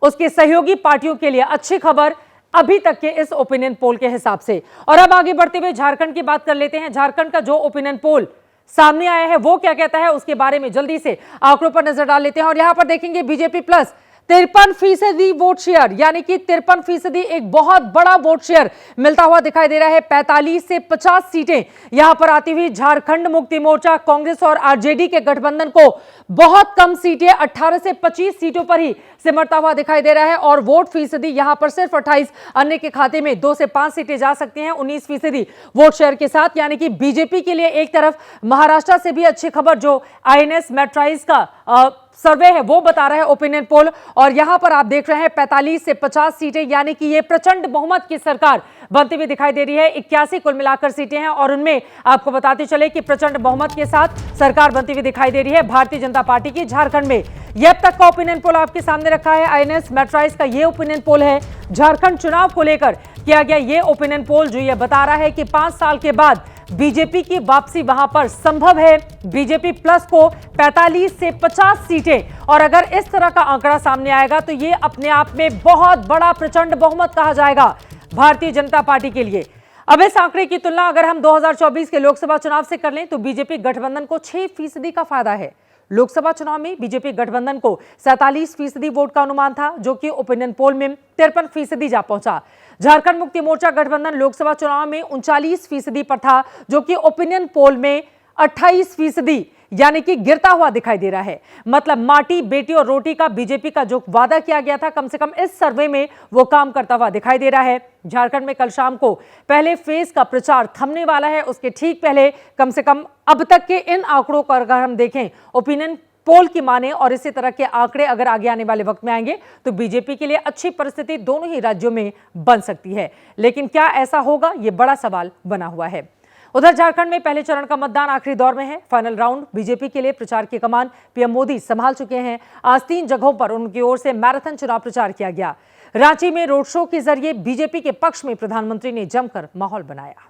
उसके सहयोगी पार्टियों के लिए अच्छी खबर अभी तक के इस ओपिनियन पोल के हिसाब से। और अब आगे बढ़ते हुए झारखंड की बात कर लेते हैं। झारखंड का जो ओपिनियन पोल सामने आया है वो क्या कहता है, उसके बारे में जल्दी से आंकड़ों पर नजर डाल लेते हैं। और यहां पर देखेंगे बीजेपी प्लस 53% वोट शेयर, यानी कि 53% एक बहुत बड़ा वोट शेयर मिलता हुआ दिखाई दे रहा है। 45 से 50 सीटें यहां पर आती हुई झारखंड मुक्ति मोर्चा, कांग्रेस और आरजेडी के गठबंधन को बहुत कम सीटें 18 से 25 सीटों पर ही सिमटता हुआ दिखाई दे रहा है। और वोट फीसदी यहां पर सिर्फ 28, अन्य के खाते में 2 से 5 सीटें जा सकती हैं 19% वोट शेयर के साथ। यानी कि बीजेपी के लिए एक तरफ महाराष्ट्र से भी अच्छी खबर जो INS मैट्राइज का सर्वे है वो बता रहा है ओपिनियन पोल, और यहां पर आप देख रहे हैं 45 से 50 सीटें, यानी कि ये प्रचंड बहुमत की सरकार बनती हुई दिखाई दे रही है। 81 कुल मिलाकर सीटें हैं और उनमें आपको बताते चले कि प्रचंड बहुमत के साथ सरकार बनती हुई दिखाई दे रही है भारतीय जनता पार्टी की झारखंड में। ये अब तक का ओपिनियन पोल आपके सामने रखा है। INS मैट्राइज का ये ओपिनियन पोल है झारखंड चुनाव को लेकर किया गया ये ओपिनियन पोल, जो ये बता रहा है कि 5 साल के बाद बीजेपी की वापसी वहां पर संभव है। बीजेपी प्लस को 45 से 50 सीटें, और अगर इस तरह का आंकड़ा सामने आएगा तो ये अपने आप में बहुत बड़ा प्रचंड बहुमत कहा जाएगा भारतीय जनता पार्टी के लिए। अब इस आंकड़े की तुलना अगर हम 2024 के लोकसभा चुनाव से कर लें तो बीजेपी गठबंधन को 6% का फायदा है। लोकसभा चुनाव में बीजेपी गठबंधन को 47% वोट का अनुमान था, जो कि ओपिनियन पोल में 53% जा पहुंचा। झारखंड मुक्ति मोर्चा गठबंधन लोकसभा चुनाव में 39% पर था, जो कि ओपिनियन पोल में 28%, यानी कि गिरता हुआ दिखाई दे रहा है। मतलब माटी, बेटी और रोटी का बीजेपी का जो वादा किया गया था, कम से कम इस सर्वे में वो काम करता हुआ दिखाई दे रहा है। झारखंड में कल शाम को पहले फेज का प्रचार थमने वाला है, उसके ठीक पहले कम से कम अब तक के इन आंकड़ों को अगर हम देखें ओपिनियन पोल की माने, और इसी तरह के आंकड़े अगर आगे आने वाले वक्त में आएंगे तो बीजेपी के लिए अच्छी परिस्थिति दोनों ही राज्यों में बन सकती है। लेकिन क्या ऐसा होगा, ये बड़ा सवाल बना हुआ है। उधर झारखंड में पहले चरण का मतदान आखिरी दौर में है। फाइनल राउंड बीजेपी के लिए प्रचार की कमान पीएम मोदी संभाल चुके हैं। आज 3 जगहों पर उनकी ओर से मैराथन चुनाव प्रचार किया गया। रांची में रोड शो के जरिए बीजेपी के पक्ष में प्रधानमंत्री ने जमकर माहौल बनाया।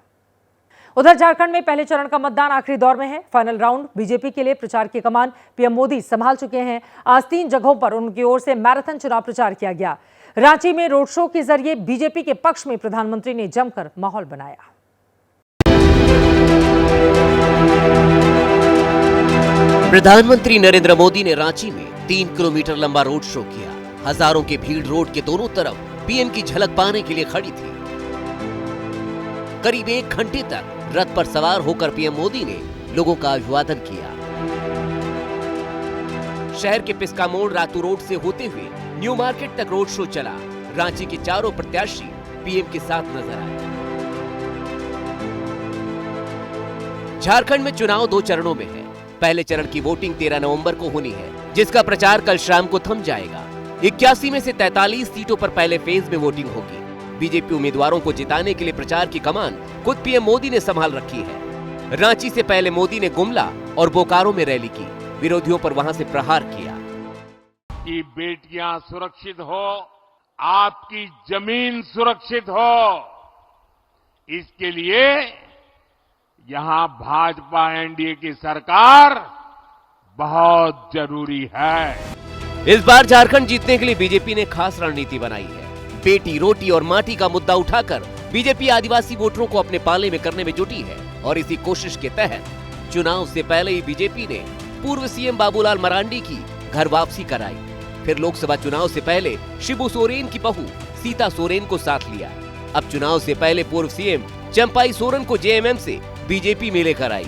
उधर झारखंड में पहले चरण का मतदान आखिरी दौर में है। फाइनल राउंड बीजेपी के लिए प्रचार की कमान पीएम मोदी संभाल चुके हैं। आज 3 जगहों पर उनकी ओर से मैराथन चुनाव प्रचार किया गया। रांची में रोड शो के जरिए बीजेपी के पक्ष में प्रधानमंत्री ने जमकर माहौल बनाया। प्रधानमंत्री नरेंद्र मोदी ने रांची में 3 किलोमीटर लंबा रोड शो किया। हजारों की भीड़ रोड के दोनों तरफ पीएम की झलक पाने के लिए खड़ी थी। करीब 1 घंटे तक रथ पर सवार होकर पीएम मोदी ने लोगों का अभिवादन किया। शहर के पिस्का मोड़ रातू रोड से होते हुए न्यू मार्केट तक रोड शो चला। रांची के चारों प्रत्याशी पीएम के साथ नजर आए। झारखंड में चुनाव 2 चरणों में है। पहले चरण की वोटिंग 13 नवंबर को होनी है, जिसका प्रचार कल शाम को थम जाएगा। 81 में से 43 सीटों पर पहले फेज में वोटिंग होगी। बीजेपी उम्मीदवारों को जिताने के लिए प्रचार की कमान खुद पीएम मोदी ने संभाल रखी है। रांची से पहले मोदी ने गुमला और बोकारो में रैली की, विरोधियों पर वहां से प्रहार किया। कि बेटियां सुरक्षित हो, आपकी जमीन सुरक्षित हो, इसके लिए यहां भाजपा एनडीए की सरकार बहुत जरूरी है। इस बार झारखंड जीतने के लिए बीजेपी ने खास रणनीति बनाई है। बेटी, रोटी और माटी का मुद्दा उठाकर बीजेपी आदिवासी वोटरों को अपने पाले में करने में जुटी है, और इसी कोशिश के तहत चुनाव से पहले ही बीजेपी ने पूर्व सीएम बाबूलाल मरांडी की घर वापसी कराई। फिर लोकसभा चुनाव से पहले शिबू सोरेन की बहू सीता सोरेन को साथ लिया। अब चुनाव से पहले पूर्व सीएम चंपाई सोरेन को जेएमएम से बीजेपी में लेकर आई।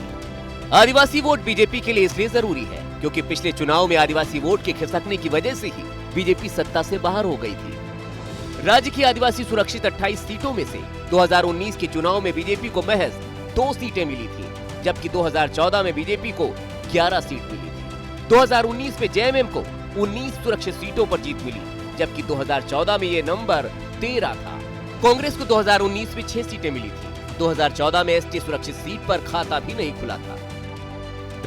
आदिवासी वोट बीजेपी के लिए इसलिए जरूरी है क्योंकि पिछले चुनाव में आदिवासी वोट के खिसकने की वजह से ही बीजेपी सत्ता से बाहर हो गई थी। राज्य की आदिवासी सुरक्षित 28 सीटों में से 2019 के चुनाव में बीजेपी को महज 2 सीटें मिली थी, जबकि 2014 में बीजेपी को 11 सीट मिली थी। 2019 में जेएमएम को 19 सुरक्षित सीटों पर जीत मिली, जबकि 2014 में ये नंबर 13 था। कांग्रेस को 2019 में 6 सीटें मिली थी। 2014 में एसटी सुरक्षित सीट पर खाता भी नहीं खुला था।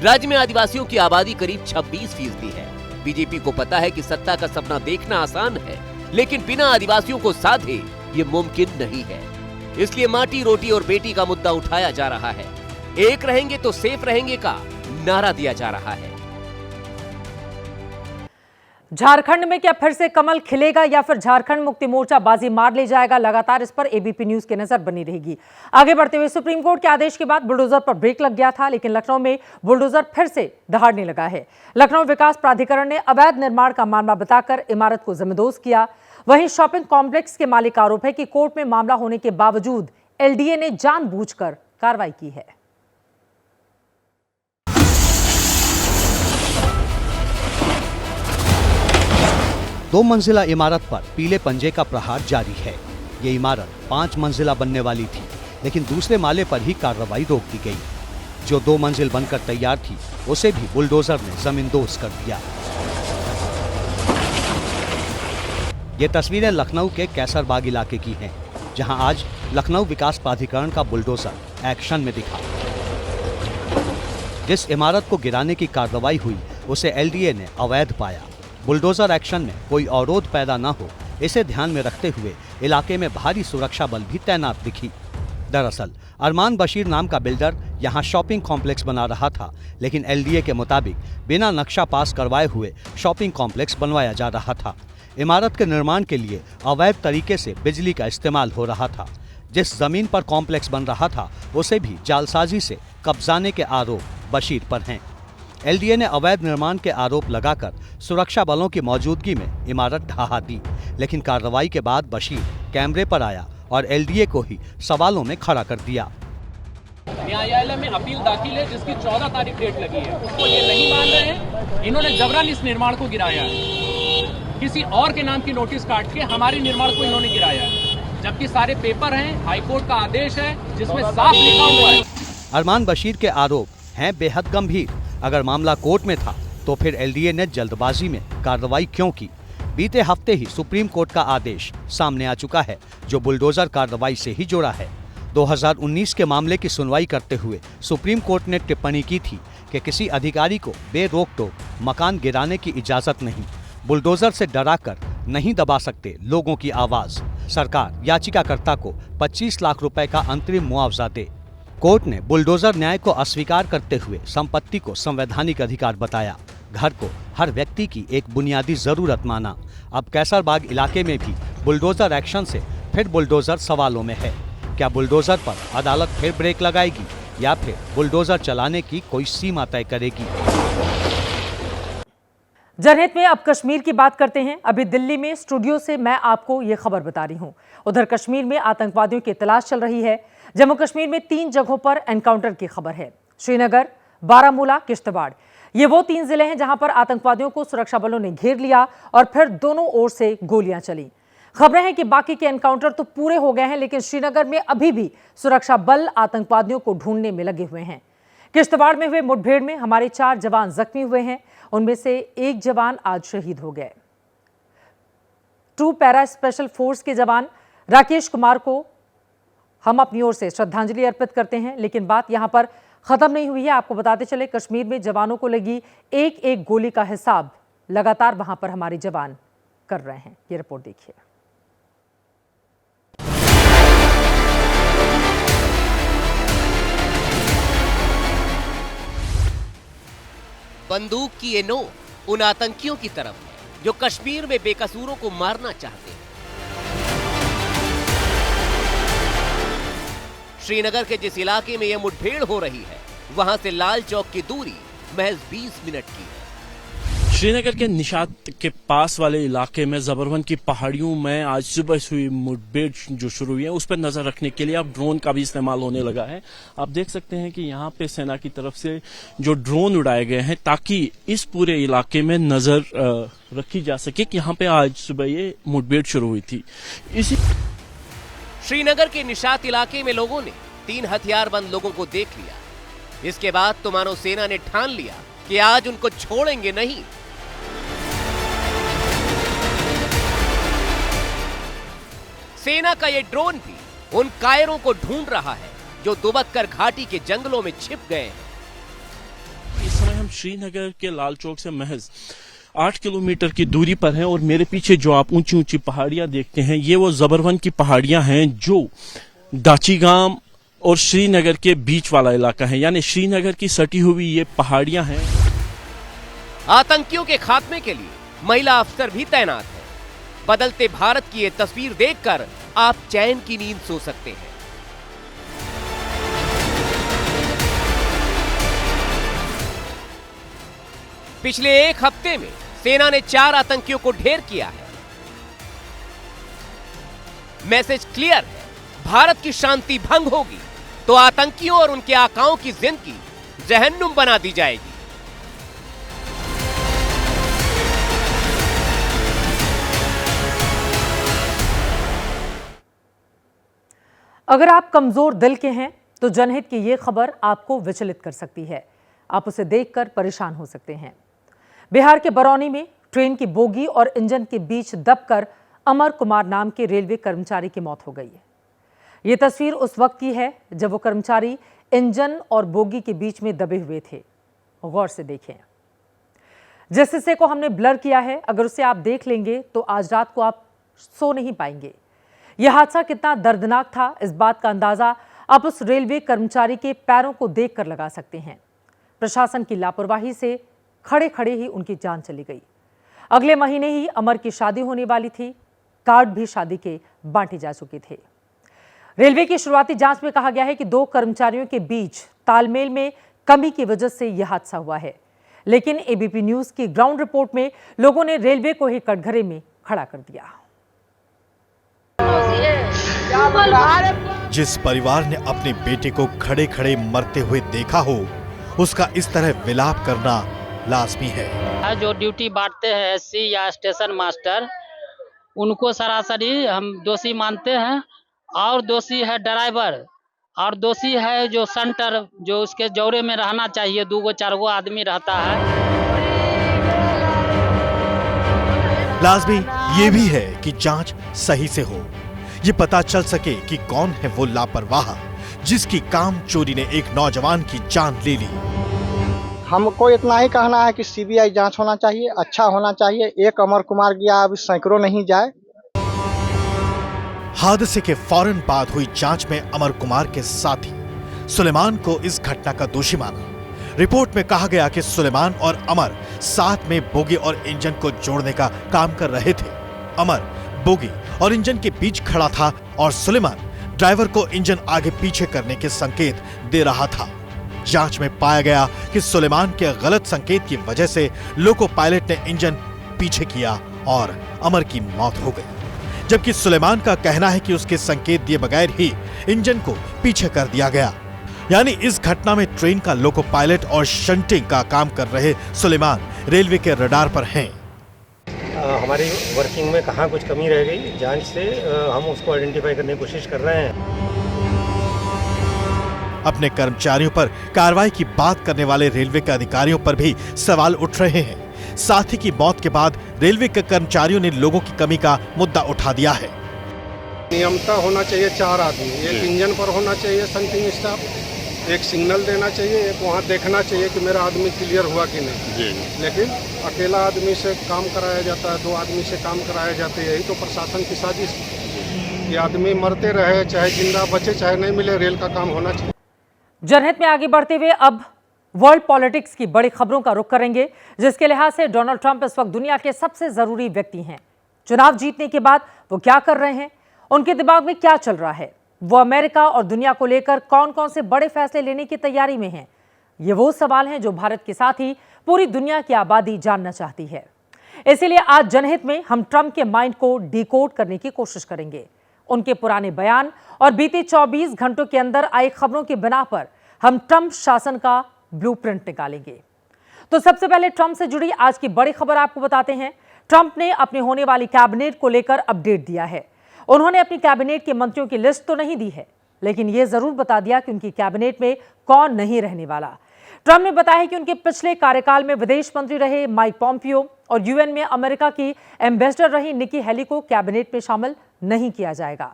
राज्य में आदिवासियों की आबादी करीब 26% है। बीजेपी को पता है कि सत्ता का सपना देखना आसान है, लेकिन बिना आदिवासियों को साधे ये मुमकिन नहीं है। इसलिए माटी, रोटी और बेटी का मुद्दा उठाया जा रहा है। एक रहेंगे तो सेफ रहेंगे का नारा दिया जा रहा है। झारखंड में क्या फिर से कमल खिलेगा या फिर झारखंड मुक्ति मोर्चा बाजी मार ले जाएगा? लगातार इस पर एबीपी न्यूज की नजर बनी रहेगी। आगे बढ़ते हुए, सुप्रीम कोर्ट के आदेश के बाद बुलडोजर पर ब्रेक लग गया था, लेकिन लखनऊ में बुलडोजर फिर से दहाड़ने लगा है। लखनऊ विकास प्राधिकरण ने अवैध निर्माण का मामला बताकर इमारत को जमींदोज किया। वहीं शॉपिंग कॉम्प्लेक्स के मालिक का आरोप है कि कोर्ट में मामला होने के बावजूद एलडीए ने जानबूझकर कार्रवाई की है। दो मंजिला इमारत पर पीले पंजे का प्रहार जारी है। ये इमारत 5 मंजिला बनने वाली थी, लेकिन दूसरे माले पर ही कार्रवाई रोक दी गई। जो 2 मंजिल बनकर तैयार थी, उसे भी बुलडोजर ने जमींदोज कर दिया। ये तस्वीरें लखनऊ के कैसरबाग इलाके की हैं, जहां आज लखनऊ विकास प्राधिकरण का बुलडोजर एक्शन में दिखा। जिस इमारत को गिराने की कार्रवाई हुई, उसे एलडीए ने अवैध पाया। बुलडोजर एक्शन में कोई अवरोध पैदा न हो, इसे ध्यान में रखते हुए इलाके में भारी सुरक्षा बल भी तैनात दिखी। दरअसल अरमान बशीर नाम का बिल्डर यहां शॉपिंग कॉम्प्लेक्स बना रहा था, लेकिन एलडीए के मुताबिक बिना नक्शा पास करवाए हुए शॉपिंग कॉम्प्लेक्स बनवाया जा रहा था। इमारत के निर्माण के लिए अवैध तरीके से बिजली का इस्तेमाल हो रहा था। जिस जमीन पर कॉम्प्लेक्स बन रहा था, उसे भी जालसाजी से कब्जाने के आरोप बशीर पर हैं। एलडीए ने अवैध निर्माण के आरोप लगाकर सुरक्षा बलों की मौजूदगी में इमारत ढहा दी, लेकिन कार्रवाई के बाद बशीर कैमरे पर आया और एलडीए को ही सवालों में खड़ा कर दिया। न्यायालय में अपील दाखिल है, जिसकी 14 तारीख डेट लगी है, उसको ये नहीं मान रहे हैं। इन्होंने जबरन इस निर्माण को गिराया है, किसी और के नाम की नोटिस काट के हमारे निर्माण को इन्होंने गिराया है, जबकि सारे पेपर हैं, हाईकोर्ट का आदेश है जिसमें साफ लिखा हुआ है। अरमान बशीर के आरोप हैं बेहद गंभीर। अगर मामला कोर्ट में था, तो फिर एलडीए ने जल्दबाजी में कार्रवाई क्यों की? बीते हफ्ते ही सुप्रीम कोर्ट का आदेश सामने आ चुका है, जो बुलडोजर कार्रवाई से ही जुड़ा है। 2019 के मामले की सुनवाई करते हुए सुप्रीम कोर्ट ने टिप्पणी की थी कि किसी अधिकारी को बेरोक टोक मकान गिराने की इजाजत नहीं। बुलडोजर से डराकर नहीं दबा सकते लोगों की आवाज। सरकार याचिकाकर्ता को 25 लाख रुपए का अंतरिम मुआवजा दे। कोर्ट ने बुलडोजर न्याय को अस्वीकार करते हुए संपत्ति को संवैधानिक अधिकार बताया। घर को हर व्यक्ति की एक बुनियादी जरूरत माना। अब कैसरबाग इलाके में भी बुलडोजर एक्शन से फिर बुलडोजर सवालों में है। क्या बुलडोजर पर अदालत फिर ब्रेक लगाएगी या फिर बुलडोजर चलाने की कोई सीमा तय करेगी? जनहित में अब कश्मीर की बात करते हैं। अभी दिल्ली में स्टूडियो से मैं आपको ये खबर बता रही हूं। उधर कश्मीर में आतंकवादियों की तलाश चल रही है। जम्मू कश्मीर में 3 जगहों पर एनकाउंटर की खबर है। श्रीनगर, बारामूला, किश्तवाड़, ये वो 3 जिले हैं जहां पर आतंकवादियों को सुरक्षा बलों ने घेर लिया और फिर दोनों ओर से गोलियां चली। खबरें हैं कि बाकी के एनकाउंटर तो पूरे हो गए हैं, लेकिन श्रीनगर में अभी भी सुरक्षा बल आतंकवादियों को ढूंढने में लगे हुए हैं। किश्तवाड़ में हुए मुठभेड़ में हमारे 4 जवान जख्मी हुए हैं, उनमें से 1 जवान आज शहीद हो गए। 2 पैरा स्पेशल फोर्स के जवान राकेश कुमार को हम अपनी ओर से श्रद्धांजलि अर्पित करते हैं, लेकिन बात यहां पर खत्म नहीं हुई है। आपको बताते चले, कश्मीर में जवानों को लगी एक गोली का हिसाब लगातार वहां पर हमारे जवान कर रहे हैं। ये रिपोर्ट देखिए। बंदूक की ये नोक उन आतंकियों की तरफ है जो कश्मीर में बेकसूरों को मारना चाहते हैं। श्रीनगर के जिस इलाके में यह मुठभेड़ हो रही है, वहां से लाल चौक की दूरी महज 20 मिनट की है। श्रीनगर के निशात के पास वाले इलाके में जबरवन की पहाड़ियों में आज सुबह से हुई मुठभेड़ जो शुरू हुई है, उस पर नजर रखने के लिए अब ड्रोन का भी इस्तेमाल होने लगा है। आप देख सकते हैं कि यहाँ पे सेना की तरफ से जो ड्रोन उड़ाए गए हैं ताकि इस पूरे इलाके में नजर रखी जा सके कि यहाँ पे आज सुबह ये मुठभेड़ शुरू हुई थी। इसी श्रीनगर के निशात इलाके में लोगों ने 3 हथियारबंद लोगों को देख लिया। इसके बाद तो मानो सेना ने ठान लिया कि आज उनको छोड़ेंगे नहीं। सेना का ये ड्रोन भी उन कायरों को ढूंढ रहा है जो दुबक्कर घाटी के जंगलों में छिप गए हैं। इस समय हम श्रीनगर के लाल चौक से महज 8 किलोमीटर की दूरी पर हैं और मेरे पीछे जो आप ऊंची ऊंची पहाड़ियां देखते हैं, ये वो जबरवन की पहाड़ियां हैं जो दाचीगाम और श्रीनगर के बीच वाला इलाका है, यानी श्रीनगर की सटी हुई ये पहाड़ियां हैं। आतंकियों के खात्मे के लिए महिला अफसर भी तैनात है। बदलते भारत की ये तस्वीर देखकर आप चैन की नींद सो सकते हैं। पिछले एक हफ्ते में सेना ने 4 आतंकियों को ढेर किया है। मैसेज क्लियर है, भारत की शांति भंग होगी तो आतंकियों और उनके आकाओं की जिंदगी जहन्नुम बना दी जाएगी। अगर आप कमजोर दिल के हैं तो जनहित की ये खबर आपको विचलित कर सकती है। आप उसे देखकर परेशान हो सकते हैं। बिहार के बरौनी में ट्रेन की बोगी और इंजन के बीच दबकर अमर कुमार नाम के रेलवे कर्मचारी की मौत हो गई है। ये तस्वीर उस वक्त की है जब वो कर्मचारी इंजन और बोगी के बीच में दबे हुए थे। गौर से देखें, जिस हिस्से को हमने ब्लर किया है, अगर उसे आप देख लेंगे तो आज रात को आप सो नहीं पाएंगे। यह हादसा कितना दर्दनाक था, इस बात का अंदाजा आप उस रेलवे कर्मचारी के पैरों को देखकर लगा सकते हैं। प्रशासन की लापरवाही से खड़े खड़े ही उनकी जान चली गई। अगले महीने ही अमर की शादी होने वाली थी। कार्ड भी शादी के बांटे जा चुके थे। रेलवे की शुरुआती जांच में कहा गया है कि 2 कर्मचारियों के बीच तालमेल में कमी की वजह से यह हादसा हुआ है, लेकिन एबीपी न्यूज की ग्राउंड रिपोर्ट में लोगों ने रेलवे को ही कटघरे में खड़ा कर दिया। जिस परिवार ने अपने बेटे को खड़े खड़े मरते हुए देखा हो, उसका इस तरह विलाप करना लाजमी है। जो ड्यूटी बांटते हैं एससी या स्टेशन मास्टर, उनको सरासरी हम दोषी मानते हैं। और दोषी है ड्राइवर, और दोषी है जो सेंटर, जो उसके जौरे में रहना चाहिए, 2-4 आदमी रहता है। लाजमी ये भी है कि जांच सही से हो, ये पता चल सके कि कौन है वो लापरवाह जिसकी काम चोरी ने एक नौजवान की जान ले ली। हमको इतना ही कहना है कि सीबीआई जांच होना चाहिए, अच्छा होना चाहिए। एक अमर कुमार गया, अब सैकड़ों नहीं जाए। हादसे के फौरन बाद हुई जांच में अमर कुमार के साथी सुलेमान को इस घटना का दोषी माना। रिपोर्ट में कहा गया कि सुलेमान और अमर साथ में बोगी और इंजन को जोड़ने का काम कर रहे थे। अमर बोगी और इंजन के बीच खड़ा था और सुलेमान ड्राइवर को इंजन आगे पीछे करने के संकेत दे रहा था। जांच में पाया गया कि सुलेमान के गलत संकेत की वजह से लोको पायलट ने इंजन पीछे किया और अमर की मौत हो गई, जबकि सुलेमान का कहना है कि उसके संकेत दिए बगैर ही इंजन को पीछे कर दिया गया। यानी इस घटना में ट्रेन का लोको पायलट और शंटिंग का काम कर रहे सुलेमान रेलवे के रडार पर हैं। हमारी वर्किंग में कहाँ कुछ कमी रह गई, जांच से हम उसको आइडेंटिफाई करने की कोशिश कर रहे हैं। अपने कर्मचारियों पर कार्रवाई की बात करने वाले रेलवे के अधिकारियों पर भी सवाल उठ रहे हैं। साथी की मौत के बाद रेलवे के कर्मचारियों ने लोगों की कमी का मुद्दा उठा दिया है। नियमता होना चाहिए 4 आदमी, एक इंजन पर होना चाहिए शंटिंग स्टाफ, एक सिग्नल देना चाहिए, एक वहाँ देखना चाहिए कि मेरा आदमी क्लियर हुआ कि नहीं। लेकिन अकेला आदमी से काम कराया जाता है, 2 आदमी से काम कराया जाता है। यही तो प्रशासन की साजिश है कि आदमी मरते रहे, चाहे जिंदा बचे चाहे नहीं मिले, रेल का काम होना चाहिए। जनहित में आगे बढ़ते हुए अब वर्ल्ड पॉलिटिक्स की बड़ी खबरों का रुख करेंगे, जिसके लिहाज से डोनाल्ड ट्रंप इस वक्त दुनिया के सबसे जरूरी व्यक्ति हैं। चुनाव जीतने के बाद वो क्या कर रहे हैं, उनके दिमाग में क्या चल रहा है, वो अमेरिका और दुनिया को लेकर कौन कौन से बड़े फैसले लेने की तैयारी में हैं। ये वो सवाल हैं जो भारत के साथ ही पूरी दुनिया की आबादी जानना चाहती है। इसीलिए आज जनहित में हम ट्रंप के माइंड को डिकोड करने की कोशिश करेंगे। उनके पुराने बयान और बीते 24 घंटों के अंदर आई खबरों की बिना पर हम ट्रंप शासन का ब्लूप्रिंट निकालेंगे। तो सबसे पहले ट्रंप से जुड़ी आज की बड़ी खबर आपको बताते हैं। ट्रंप ने अपने होने वाली कैबिनेट को लेकर अपडेट दिया है। उन्होंने अपनी कैबिनेट के मंत्रियों की लिस्ट तो नहीं दी है, लेकिन यह जरूर बता दिया कि उनकी कैबिनेट में कौन नहीं रहने वाला। ट्रंप ने बताया कि उनके पिछले कार्यकाल में विदेश मंत्री रहे माइक पॉम्पियो और यूएन में अमेरिका की एम्बेसडर रही निकी हेली को कैबिनेट में शामिल नहीं किया जाएगा।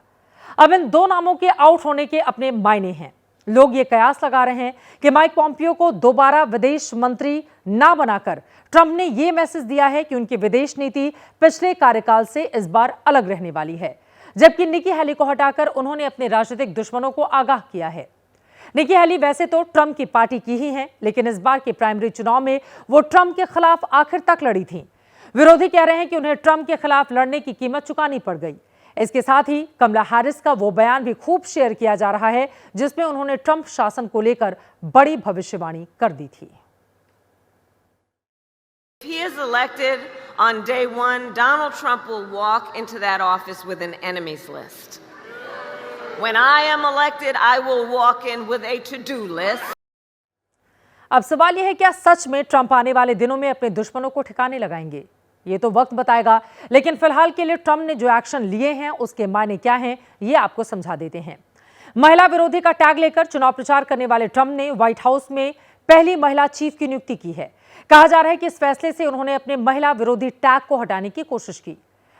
अब इन दो नामों के आउट होने के अपने मायने हैं। लोग ये कयास लगा रहे हैं कि माइक पॉम्पियो को दोबारा विदेश मंत्री ना बनाकर ट्रंप ने यह मैसेज दिया है कि उनकी विदेश नीति पिछले कार्यकाल से इस बार अलग रहने वाली है, जबकि निकी हेली को हटाकर उन्होंने अपने राजनीतिक दुश्मनों को आगाह किया है। निकी हेली वैसे तो ट्रंप की पार्टी की ही हैं, लेकिन इस बार के प्राइमरी चुनाव में वो ट्रंप के खिलाफ आखिर तक लड़ी थीं। विरोधी कह रहे हैं कि उन्हें ट्रंप के खिलाफ लड़ने की कीमत चुकानी पड़ गई। इसके साथ ही कमला हैरिस का वो बयान भी खूब शेयर किया जा रहा है जिसमें उन्होंने ट्रंप शासन को लेकर बड़ी भविष्यवाणी कर दी थी। If he is elected on day one, Donald Trump will walk into that office with an enemies list. When I am elected, I will walk in with a to-do list. अब सवाल यह है, क्या सच में ट्रंप आने वाले दिनों में अपने दुश्मनों को ठिकाने लगाएंगे? ये तो वक्त बताएगा, लेकिन फिलहाल के लिए ट्रंप ने जो एक्शन लिए हैं उसके मायने क्या हैं, ये आपको समझा देते हैं। महिला विरोधी का टैग लेकर चुनाव प्रचार करने वाले ट्रंप ने व्हाइट हाउस में पहली महिला चीफ की नियुक्ति की है। कहा जा रहा है कि इस फैसले से उन्होंने अपने महिला विरोधी टैग को हटाने की कोशिश की।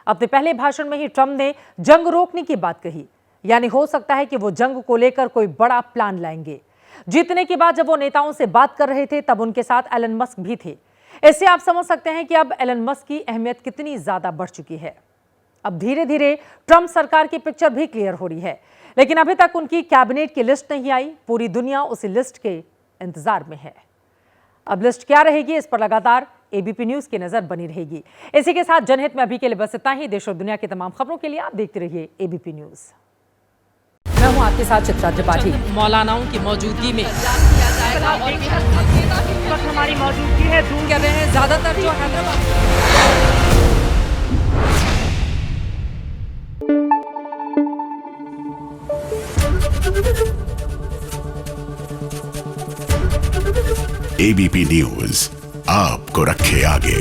अपने पहले भाषण में ही ट्रंप ने जंग रोकने की बात कही, यानी हो सकता है कि वो जंग को लेकर कोई बड़ा प्लान लाएंगे। जीतने के बाद जब वो नेताओं से बात कर रहे थे तब उनके साथ एलन मस्क भी थे। इससे आप समझ सकते हैं कि अब एलन मस्क की अहमियत कितनी ज्यादा बढ़ चुकी है। अब धीरे धीरे ट्रंप सरकार की पिक्चर भी क्लियर हो रही है, लेकिन अभी तक उनकी कैबिनेट की लिस्ट नहीं आई। पूरी दुनिया उसी लिस्ट के इंतजार में है। अब लिस्ट क्या रहेगी, इस पर लगातार एबीपी न्यूज की नजर बनी रहेगी। इसी के साथ जनहित में अभी के लिए बस इतना ही। देश और दुनिया की तमाम खबरों के लिए आप देखते रहिए एबीपी न्यूज। मैं हूं आपके साथ चित्रा त्रिपाठी। मौलानाओं की मौजूदगी में हमारी मौजूदगी है दूर कर रहे हैं ज्यादातर जो हैदराबाद। एबीपी न्यूज आपको रखे आगे।